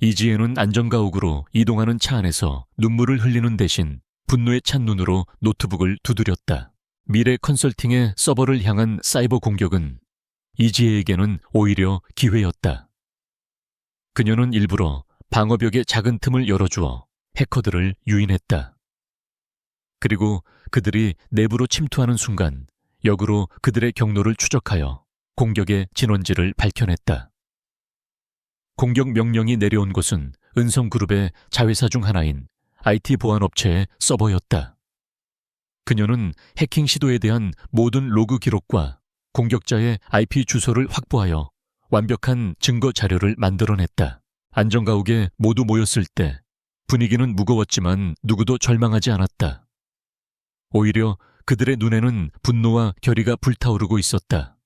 이지혜는 안전가옥으로 이동하는 차 안에서 눈물을 흘리는 대신 분노에 찬 눈으로 노트북을 두드렸다. 미래 컨설팅의 서버를 향한 사이버 공격은 이지혜에게는 오히려 기회였다. 그녀는 일부러 방어벽의 작은 틈을 열어주어 해커들을 유인했다. 그리고 그들이 내부로 침투하는 순간 역으로 그들의 경로를 추적하여 공격의 진원지를 밝혀냈다. 공격 명령이 내려온 곳은 은성그룹의 자회사 중 하나인 IT 보안업체의 서버였다. 그녀는 해킹 시도에 대한 모든 로그 기록과 공격자의 IP 주소를 확보하여 완벽한 증거 자료를 만들어냈다. 안전가옥에 모두 모였을 때 분위기는 무거웠지만 누구도 절망하지 않았다. 오히려 그들의 눈에는 분노와 결의가 불타오르고 있었다.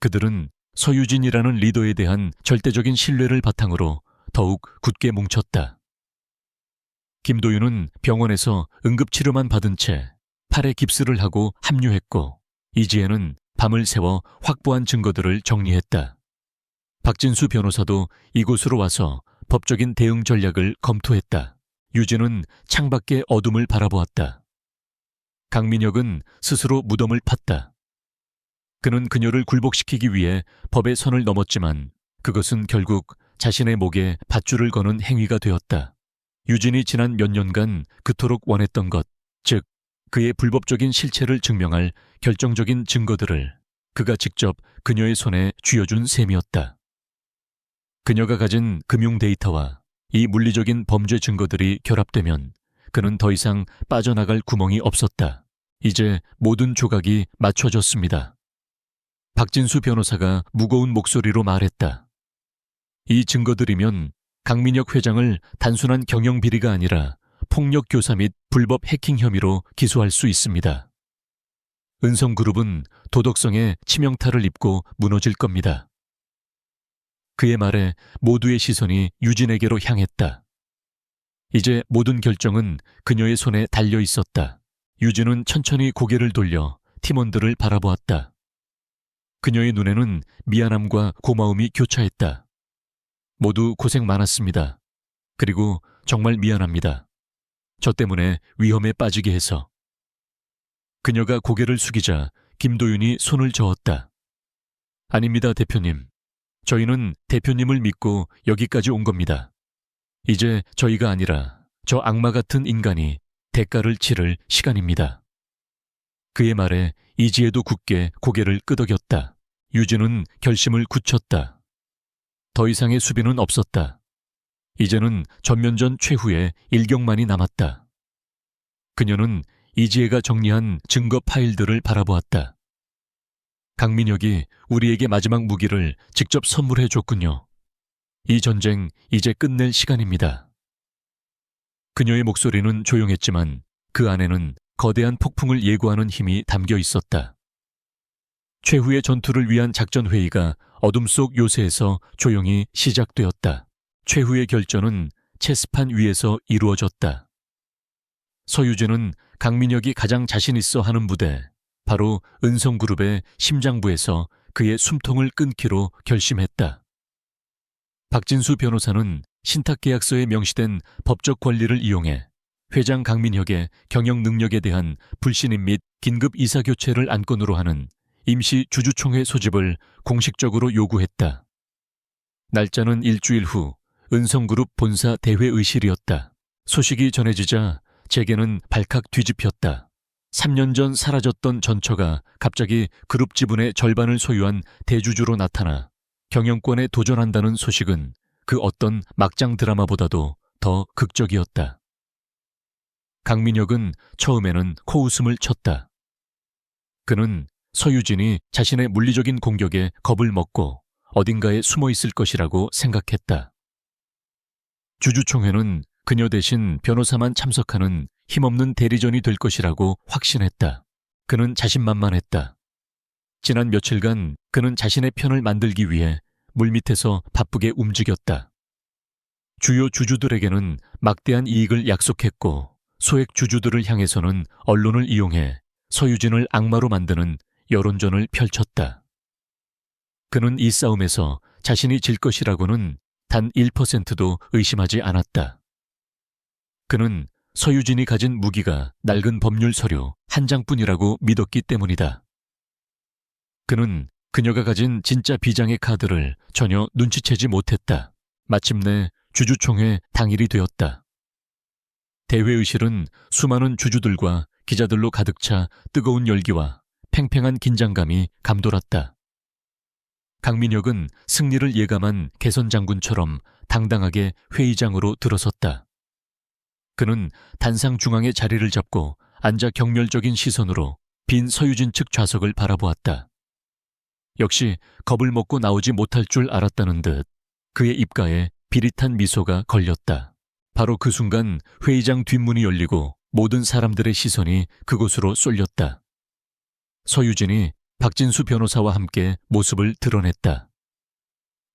그들은 서유진이라는 리더에 대한 절대적인 신뢰를 바탕으로 더욱 굳게 뭉쳤다. 김도윤은 병원에서 응급치료만 받은 채 팔에 깁스를 하고 합류했고 이지혜는 밤을 새워 확보한 증거들을 정리했다. 박진수 변호사도 이곳으로 와서 법적인 대응 전략을 검토했다. 유진은 창밖의 어둠을 바라보았다. 강민혁은 스스로 무덤을 팠다. 그는 그녀를 굴복시키기 위해 법의 선을 넘었지만 그것은 결국 자신의 목에 밧줄을 거는 행위가 되었다. 유진이 지난 몇 년간 그토록 원했던 것, 즉 그의 불법적인 실체를 증명할 결정적인 증거들을 그가 직접 그녀의 손에 쥐어준 셈이었다. 그녀가 가진 금융 데이터와 이 물리적인 범죄 증거들이 결합되면 그는 더 이상 빠져나갈 구멍이 없었다. 이제 모든 조각이 맞춰졌습니다. 박진수 변호사가 무거운 목소리로 말했다. 이 증거들이면 강민혁 회장을 단순한 경영비리가 아니라 폭력교사 및 불법 해킹 혐의로 기소할 수 있습니다. 은성그룹은 도덕성에 치명타를 입고 무너질 겁니다. 그의 말에 모두의 시선이 유진에게로 향했다. 이제 모든 결정은 그녀의 손에 달려 있었다. 유진은 천천히 고개를 돌려 팀원들을 바라보았다. 그녀의 눈에는 미안함과 고마움이 교차했다. 모두 고생 많았습니다. 그리고 정말 미안합니다. 저 때문에 위험에 빠지게 해서. 그녀가 고개를 숙이자 김도윤이 손을 저었다. 아닙니다, 대표님. 저희는 대표님을 믿고 여기까지 온 겁니다. 이제 저희가 아니라 저 악마 같은 인간이 대가를 치를 시간입니다. 그의 말에 이지혜도 굳게 고개를 끄덕였다. 유진은 결심을 굳혔다. 더 이상의 수비는 없었다. 이제는 전면전 최후의 일격만이 남았다. 그녀는 이지혜가 정리한 증거 파일들을 바라보았다. 강민혁이 우리에게 마지막 무기를 직접 선물해 줬군요. 이 전쟁 이제 끝낼 시간입니다. 그녀의 목소리는 조용했지만 그 안에는 거대한 폭풍을 예고하는 힘이 담겨 있었다. 최후의 전투를 위한 작전회의가 어둠 속 요새에서 조용히 시작되었다. 최후의 결전은 체스판 위에서 이루어졌다. 서유진은 강민혁이 가장 자신 있어 하는 부대, 바로 은성그룹의 심장부에서 그의 숨통을 끊기로 결심했다. 박진수 변호사는 신탁계약서에 명시된 법적 권리를 이용해 회장 강민혁의 경영 능력에 대한 불신임 및 긴급 이사교체를 안건으로 하는 임시 주주총회 소집을 공식적으로 요구했다. 날짜는 일주일 후 은성그룹 본사 대회의실이었다. 소식이 전해지자 재계는 발칵 뒤집혔다. 3년 전 사라졌던 전처가 갑자기 그룹 지분의 절반을 소유한 대주주로 나타나 경영권에 도전한다는 소식은 그 어떤 막장 드라마보다도 더 극적이었다. 강민혁은 처음에는 코웃음을 쳤다. 그는 서유진이 자신의 물리적인 공격에 겁을 먹고 어딘가에 숨어 있을 것이라고 생각했다. 주주총회는 그녀 대신 변호사만 참석하는 힘없는 대리전이 될 것이라고 확신했다. 그는 자신만만했다. 지난 며칠간 그는 자신의 편을 만들기 위해 물밑에서 바쁘게 움직였다. 주요 주주들에게는 막대한 이익을 약속했고 소액 주주들을 향해서는 언론을 이용해 서유진을 악마로 만드는 여론전을 펼쳤다. 그는 이 싸움에서 자신이 질 것이라고는 단 1%도 의심하지 않았다. 그는 서유진이 가진 무기가 낡은 법률 서류 한 장뿐이라고 믿었기 때문이다. 그는 그녀가 가진 진짜 비장의 카드를 전혀 눈치채지 못했다. 마침내 주주총회 당일이 되었다. 대회의실은 수많은 주주들과 기자들로 가득 차 뜨거운 열기와 팽팽한 긴장감이 감돌았다. 강민혁은 승리를 예감한 개선 장군처럼 당당하게 회의장으로 들어섰다. 그는 단상 중앙에 자리를 잡고 앉아 경멸적인 시선으로 빈 서유진 측 좌석을 바라보았다. 역시 겁을 먹고 나오지 못할 줄 알았다는 듯 그의 입가에 비릿한 미소가 걸렸다. 바로 그 순간 회의장 뒷문이 열리고 모든 사람들의 시선이 그곳으로 쏠렸다. 서유진이 박진수 변호사와 함께 모습을 드러냈다.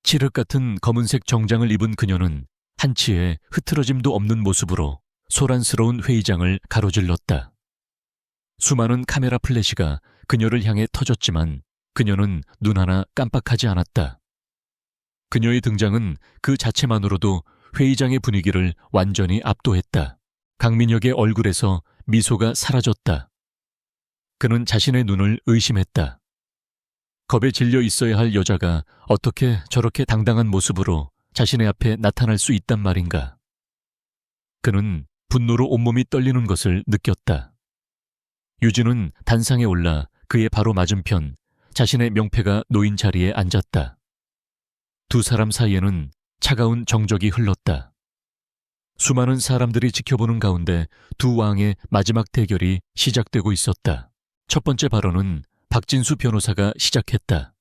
칠흑 같은 검은색 정장을 입은 그녀는 한치의 흐트러짐도 없는 모습으로 소란스러운 회의장을 가로질렀다. 수많은 카메라 플래시가 그녀를 향해 터졌지만 그녀는 눈 하나 깜빡하지 않았다. 그녀의 등장은 그 자체만으로도 회의장의 분위기를 완전히 압도했다. 강민혁의 얼굴에서 미소가 사라졌다. 그는 자신의 눈을 의심했다. 겁에 질려 있어야 할 여자가 어떻게 저렇게 당당한 모습으로 자신의 앞에 나타날 수 있단 말인가. 그는 분노로 온몸이 떨리는 것을 느꼈다. 유진은 단상에 올라 그의 바로 맞은편 자신의 명패가 놓인 자리에 앉았다. 두 사람 사이에는 차가운 정적이 흘렀다. 수많은 사람들이 지켜보는 가운데 두 왕의 마지막 대결이 시작되고 있었다. 첫 번째 발언은 박진수 변호사가 시작했다.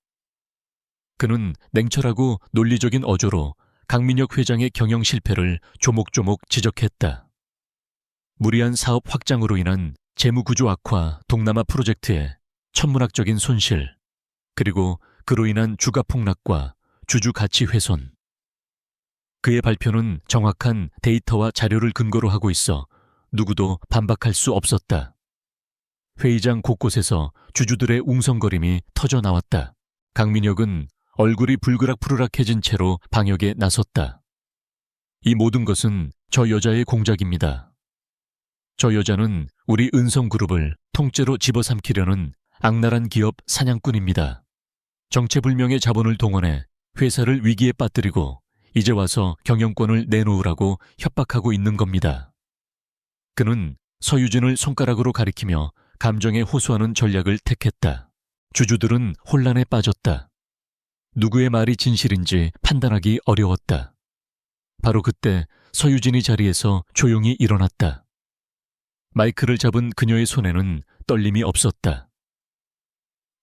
그는 냉철하고 논리적인 어조로 강민혁 회장의 경영 실패를 조목조목 지적했다. 무리한 사업 확장으로 인한 재무구조 악화 동남아 프로젝트의 천문학적인 손실, 그리고 그로 인한 주가 폭락과 주주 가치 훼손. 그의 발표는 정확한 데이터와 자료를 근거로 하고 있어 누구도 반박할 수 없었다. 회의장 곳곳에서 주주들의 웅성거림이 터져나왔다. 강민혁은 얼굴이 불그락푸르락해진 채로 방역에 나섰다. 이 모든 것은 저 여자의 공작입니다. 저 여자는 우리 은성그룹을 통째로 집어삼키려는 악랄한 기업 사냥꾼입니다. 정체불명의 자본을 동원해 회사를 위기에 빠뜨리고 이제 와서 경영권을 내놓으라고 협박하고 있는 겁니다. 그는 서유진을 손가락으로 가리키며 감정에 호소하는 전략을 택했다. 주주들은 혼란에 빠졌다. 누구의 말이 진실인지 판단하기 어려웠다. 바로 그때 서유진이 자리에서 조용히 일어났다. 마이크를 잡은 그녀의 손에는 떨림이 없었다.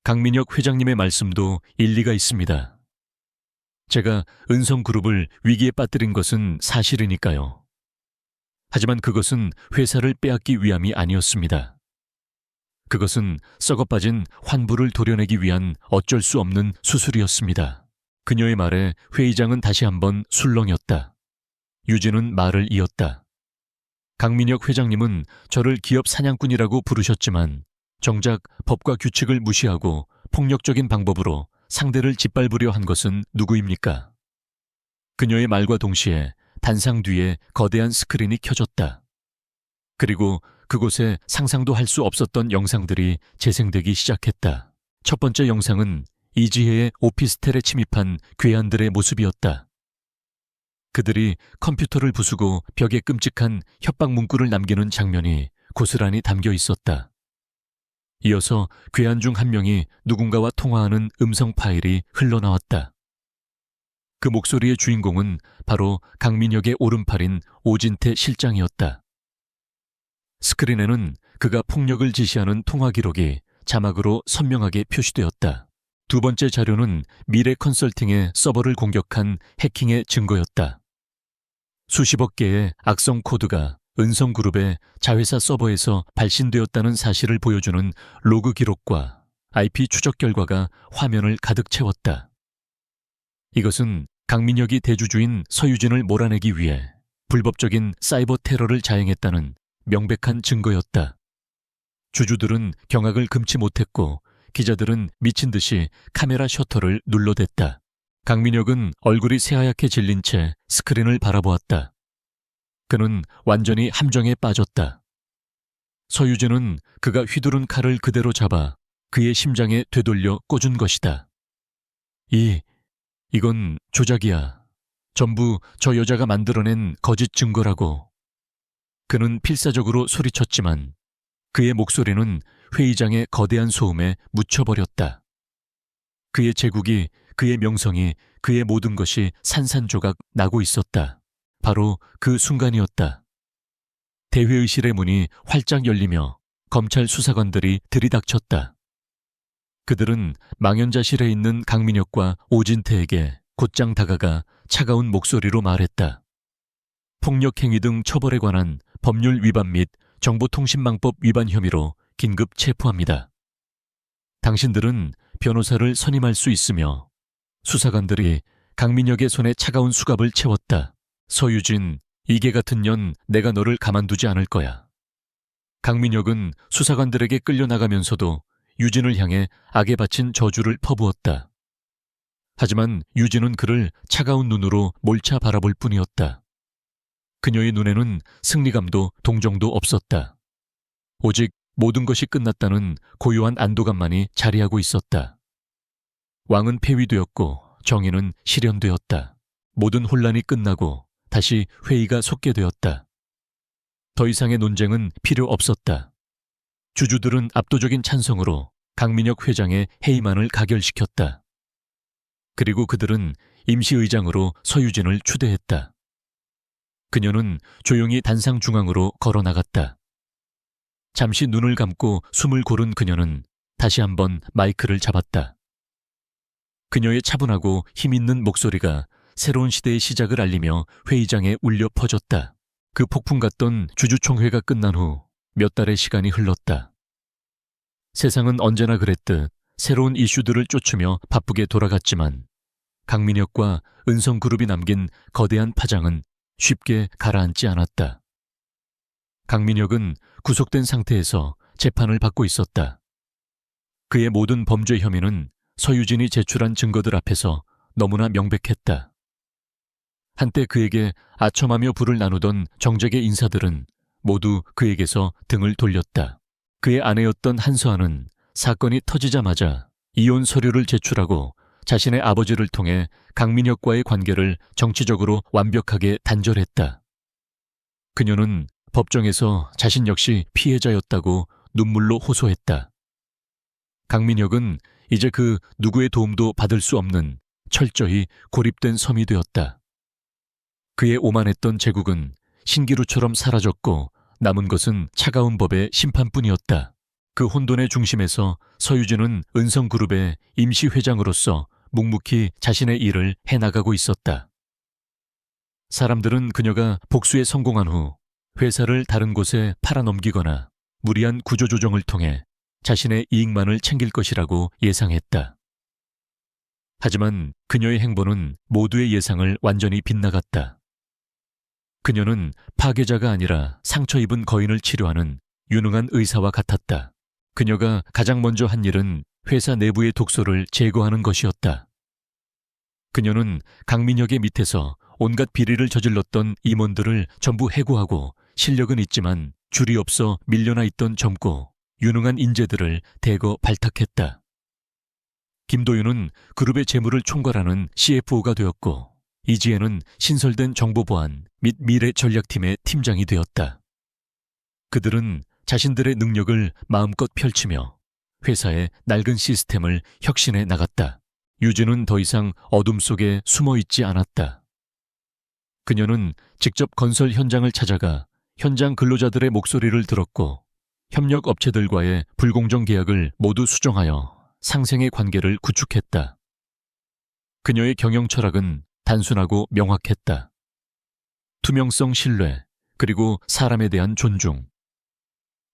강민혁 회장님의 말씀도 일리가 있습니다. 제가 은성그룹을 위기에 빠뜨린 것은 사실이니까요. 하지만 그것은 회사를 빼앗기 위함이 아니었습니다. 그것은 썩어빠진 환부를 도려내기 위한 어쩔 수 없는 수술이었습니다. 그녀의 말에 회의장은 다시 한번 술렁였다. 유진은 말을 이었다. 강민혁 회장님은 저를 기업 사냥꾼이라고 부르셨지만 정작 법과 규칙을 무시하고 폭력적인 방법으로 상대를 짓밟으려 한 것은 누구입니까? 그녀의 말과 동시에 단상 뒤에 거대한 스크린이 켜졌다. 그리고 그곳에 상상도 할 수 없었던 영상들이 재생되기 시작했다. 첫 번째 영상은 이지혜의 오피스텔에 침입한 괴한들의 모습이었다. 그들이 컴퓨터를 부수고 벽에 끔찍한 협박 문구를 남기는 장면이 고스란히 담겨 있었다. 이어서 괴한 중 한 명이 누군가와 통화하는 음성 파일이 흘러나왔다. 그 목소리의 주인공은 바로 강민혁의 오른팔인 오진태 실장이었다. 스크린에는 그가 폭력을 지시하는 통화 기록이 자막으로 선명하게 표시되었다. 두 번째 자료는 미래 컨설팅의 서버를 공격한 해킹의 증거였다. 수십억 개의 악성 코드가 은성그룹의 자회사 서버에서 발신되었다는 사실을 보여주는 로그 기록과 IP 추적 결과가 화면을 가득 채웠다. 이것은 강민혁이 대주주인 서유진을 몰아내기 위해 불법적인 사이버 테러를 자행했다는 명백한 증거였다. 주주들은 경악을 금치 못했고 기자들은 미친 듯이 카메라 셔터를 눌러댔다. 강민혁은 얼굴이 새하얗게 질린 채 스크린을 바라보았다. 그는 완전히 함정에 빠졌다. 서유진은 그가 휘두른 칼을 그대로 잡아 그의 심장에 되돌려 꽂은 것이다. 이건 조작이야. 전부 저 여자가 만들어낸 거짓 증거라고. 그는 필사적으로 소리쳤지만 그의 목소리는 회의장의 거대한 소음에 묻혀버렸다. 그의 제국이, 그의 명성이, 그의 모든 것이 산산조각 나고 있었다. 바로 그 순간이었다. 대회의실의 문이 활짝 열리며 검찰 수사관들이 들이닥쳤다. 그들은 망연자실해 있는 강민혁과 오진태에게 곧장 다가가 차가운 목소리로 말했다. 폭력행위 등 처벌에 관한 법률 위반 및 정보통신망법 위반 혐의로 긴급 체포합니다. 당신들은 변호사를 선임할 수 있으며 수사관들이 강민혁의 손에 차가운 수갑을 채웠다. 서유진, 이개 같은 년 내가 너를 가만두지 않을 거야. 강민혁은 수사관들에게 끌려나가면서도 유진을 향해 악에 바친 저주를 퍼부었다. 하지만 유진은 그를 차가운 눈으로 몰차 바라볼 뿐이었다. 그녀의 눈에는 승리감도 동정도 없었다. 오직 모든 것이 끝났다는 고요한 안도감만이 자리하고 있었다. 왕은 폐위되었고 정의는 실현되었다. 모든 혼란이 끝나고 다시 회의가 속게 되었다. 더 이상의 논쟁은 필요 없었다. 주주들은 압도적인 찬성으로 강민혁 회장의 해임안을 가결시켰다. 그리고 그들은 임시의장으로 서유진을 추대했다. 그녀는 조용히 단상 중앙으로 걸어 나갔다. 잠시 눈을 감고 숨을 고른 그녀는 다시 한번 마이크를 잡았다. 그녀의 차분하고 힘있는 목소리가 새로운 시대의 시작을 알리며 회의장에 울려 퍼졌다. 그 폭풍 같던 주주총회가 끝난 후 몇 달의 시간이 흘렀다. 세상은 언제나 그랬듯 새로운 이슈들을 쫓으며 바쁘게 돌아갔지만 강민혁과 은성그룹이 남긴 거대한 파장은 쉽게 가라앉지 않았다. 강민혁은 구속된 상태에서 재판을 받고 있었다. 그의 모든 범죄 혐의는 서유진이 제출한 증거들 앞에서 너무나 명백했다. 한때 그에게 아첨하며 부를 나누던 정재계 인사들은 모두 그에게서 등을 돌렸다. 그의 아내였던 한서아는 사건이 터지자마자 이혼 서류를 제출하고 자신의 아버지를 통해 강민혁과의 관계를 정치적으로 완벽하게 단절했다. 그녀는 법정에서 자신 역시 피해자였다고 눈물로 호소했다. 강민혁은 이제 그 누구의 도움도 받을 수 없는 철저히 고립된 섬이 되었다. 그의 오만했던 제국은 신기루처럼 사라졌고 남은 것은 차가운 법의 심판뿐이었다. 그 혼돈의 중심에서 서유진은 은성그룹의 임시 회장으로서 묵묵히 자신의 일을 해나가고 있었다. 사람들은 그녀가 복수에 성공한 후 회사를 다른 곳에 팔아넘기거나 무리한 구조조정을 통해 자신의 이익만을 챙길 것이라고 예상했다. 하지만 그녀의 행보는 모두의 예상을 완전히 빗나갔다. 그녀는 파괴자가 아니라 상처 입은 거인을 치료하는 유능한 의사와 같았다. 그녀가 가장 먼저 한 일은 회사 내부의 독소를 제거하는 것이었다. 그녀는 강민혁의 밑에서 온갖 비리를 저질렀던 임원들을 전부 해고하고 실력은 있지만 줄이 없어 밀려나 있던 젊고 유능한 인재들을 대거 발탁했다. 김도윤은 그룹의 재무를 총괄하는 CFO가 되었고 이지혜는 신설된 정보보안 및 미래전략팀의 팀장이 되었다. 그들은 자신들의 능력을 마음껏 펼치며 회사의 낡은 시스템을 혁신해 나갔다. 유진은 더 이상 어둠 속에 숨어 있지 않았다. 그녀는 직접 건설 현장을 찾아가 현장 근로자들의 목소리를 들었고 협력 업체들과의 불공정 계약을 모두 수정하여 상생의 관계를 구축했다. 그녀의 경영 철학은 단순하고 명확했다. 투명성, 신뢰, 그리고 사람에 대한 존중.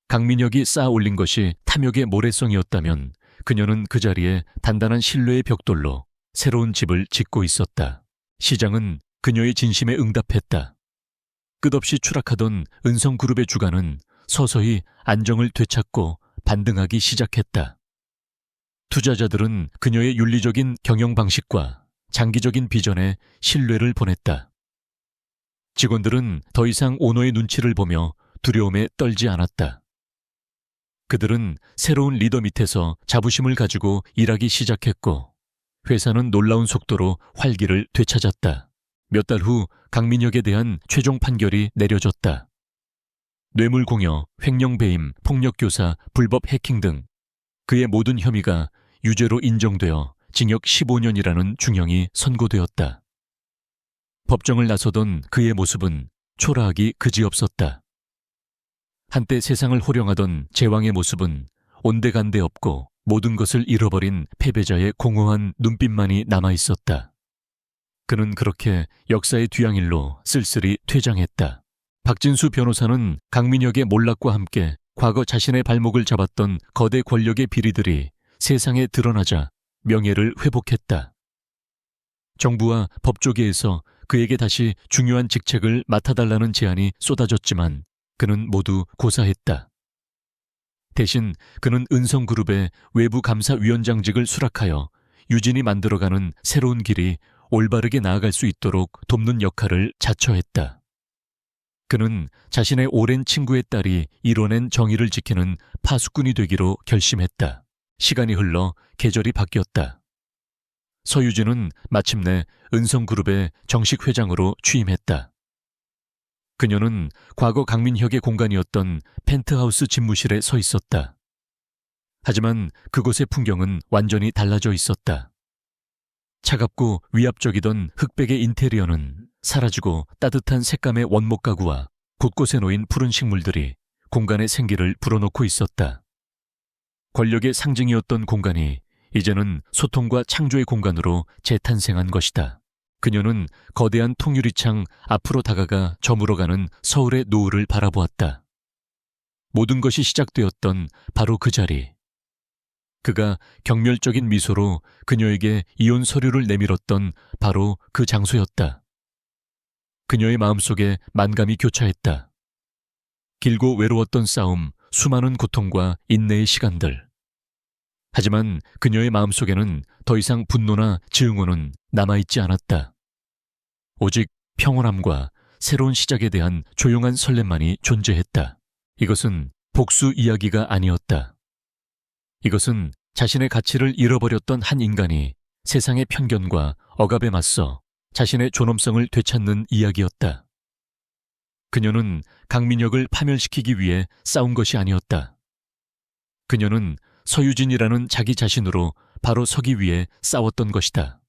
강민혁이 쌓아 올린 것이 탐욕의 모래성이었다면 그녀는 그 자리에 단단한 신뢰의 벽돌로 새로운 집을 짓고 있었다. 시장은 그녀의 진심에 응답했다. 끝없이 추락하던 은성그룹의 주가는 서서히 안정을 되찾고 반등하기 시작했다. 투자자들은 그녀의 윤리적인 경영 방식과 장기적인 비전에 신뢰를 보냈다. 직원들은 더 이상 오너의 눈치를 보며 두려움에 떨지 않았다. 그들은 새로운 리더 밑에서 자부심을 가지고 일하기 시작했고 회사는 놀라운 속도로 활기를 되찾았다. 몇 달 후 강민혁에 대한 최종 판결이 내려졌다. 뇌물공여, 횡령배임, 폭력교사, 불법 해킹 등 그의 모든 혐의가 유죄로 인정되어 징역 15년이라는 중형이 선고되었다. 법정을 나서던 그의 모습은 초라하기 그지없었다. 한때 세상을 호령하던 제왕의 모습은 온데간데 없고 모든 것을 잃어버린 패배자의 공허한 눈빛만이 남아있었다. 그는 그렇게 역사의 뒤양일로 쓸쓸히 퇴장했다. 박진수 변호사는 강민혁의 몰락과 함께 과거 자신의 발목을 잡았던 거대 권력의 비리들이 세상에 드러나자 명예를 회복했다. 정부와 법조계에서 그에게 다시 중요한 직책을 맡아달라는 제안이 쏟아졌지만 그는 모두 고사했다. 대신 그는 은성그룹의 외부감사위원장직을 수락하여 유진이 만들어가는 새로운 길이 올바르게 나아갈 수 있도록 돕는 역할을 자처했다. 그는 자신의 오랜 친구의 딸이 이뤄낸 정의를 지키는 파수꾼이 되기로 결심했다. 시간이 흘러 계절이 바뀌었다. 서유진은 마침내 은성그룹의 정식 회장으로 취임했다. 그녀는 과거 강민혁의 공간이었던 펜트하우스 집무실에 서 있었다. 하지만 그곳의 풍경은 완전히 달라져 있었다. 차갑고 위압적이던 흑백의 인테리어는 사라지고 따뜻한 색감의 원목 가구와 곳곳에 놓인 푸른 식물들이 공간의 생기를 불어넣고 있었다. 권력의 상징이었던 공간이 이제는 소통과 창조의 공간으로 재탄생한 것이다. 그녀는 거대한 통유리창 앞으로 다가가 저물어가는 서울의 노을을 바라보았다. 모든 것이 시작되었던 바로 그 자리. 그가 경멸적인 미소로 그녀에게 이혼 서류를 내밀었던 바로 그 장소였다. 그녀의 마음속에 만감이 교차했다. 길고 외로웠던 싸움, 수많은 고통과 인내의 시간들. 하지만 그녀의 마음속에는 더 이상 분노나 증오는 남아있지 않았다. 오직 평온함과 새로운 시작에 대한 조용한 설렘만이 존재했다. 이것은 복수 이야기가 아니었다. 이것은 자신의 가치를 잃어버렸던 한 인간이 세상의 편견과 억압에 맞서 자신의 존엄성을 되찾는 이야기였다. 그녀는 강민혁을 파멸시키기 위해 싸운 것이 아니었다. 그녀는 서유진이라는 자기 자신으로 바로 서기 위해 싸웠던 것이다.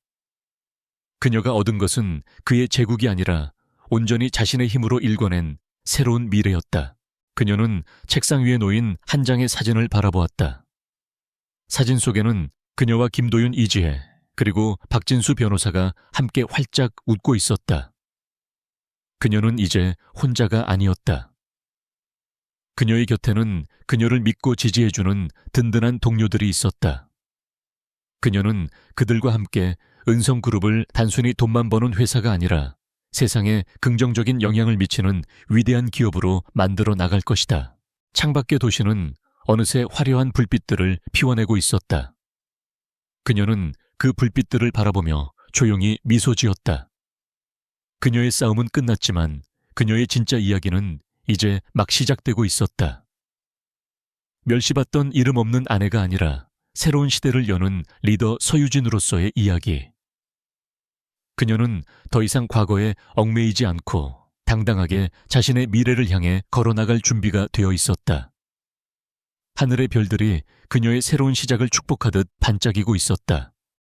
그녀가 얻은 것은 그의 제국이 아니라 온전히 자신의 힘으로 일궈낸 새로운 미래였다. 그녀는 책상 위에 놓인 한 장의 사진을 바라보았다. 사진 속에는 그녀와 김도윤 이지혜 그리고 박진수 변호사가 함께 활짝 웃고 있었다. 그녀는 이제 혼자가 아니었다. 그녀의 곁에는 그녀를 믿고 지지해주는 든든한 동료들이 있었다. 그녀는 그들과 함께 은성그룹을 단순히 돈만 버는 회사가 아니라 세상에 긍정적인 영향을 미치는 위대한 기업으로 만들어 나갈 것이다. 창밖의 도시는 어느새 화려한 불빛들을 피워내고 있었다. 그녀는 그 불빛들을 바라보며 조용히 미소 지었다. 그녀의 싸움은 끝났지만 그녀의 진짜 이야기는 이제 막 시작되고 있었다. 멸시받던 이름 없는 아내가 아니라 새로운 시대를 여는 리더 서유진으로서의 이야기. 그녀는 더 이상 과거에 얽매이지 않고 당당하게 자신의 미래를 향해 걸어나갈 준비가 되어 있었다. 하늘의 별들이 그녀의 새로운 시작을 축복하듯 반짝이고 있었다.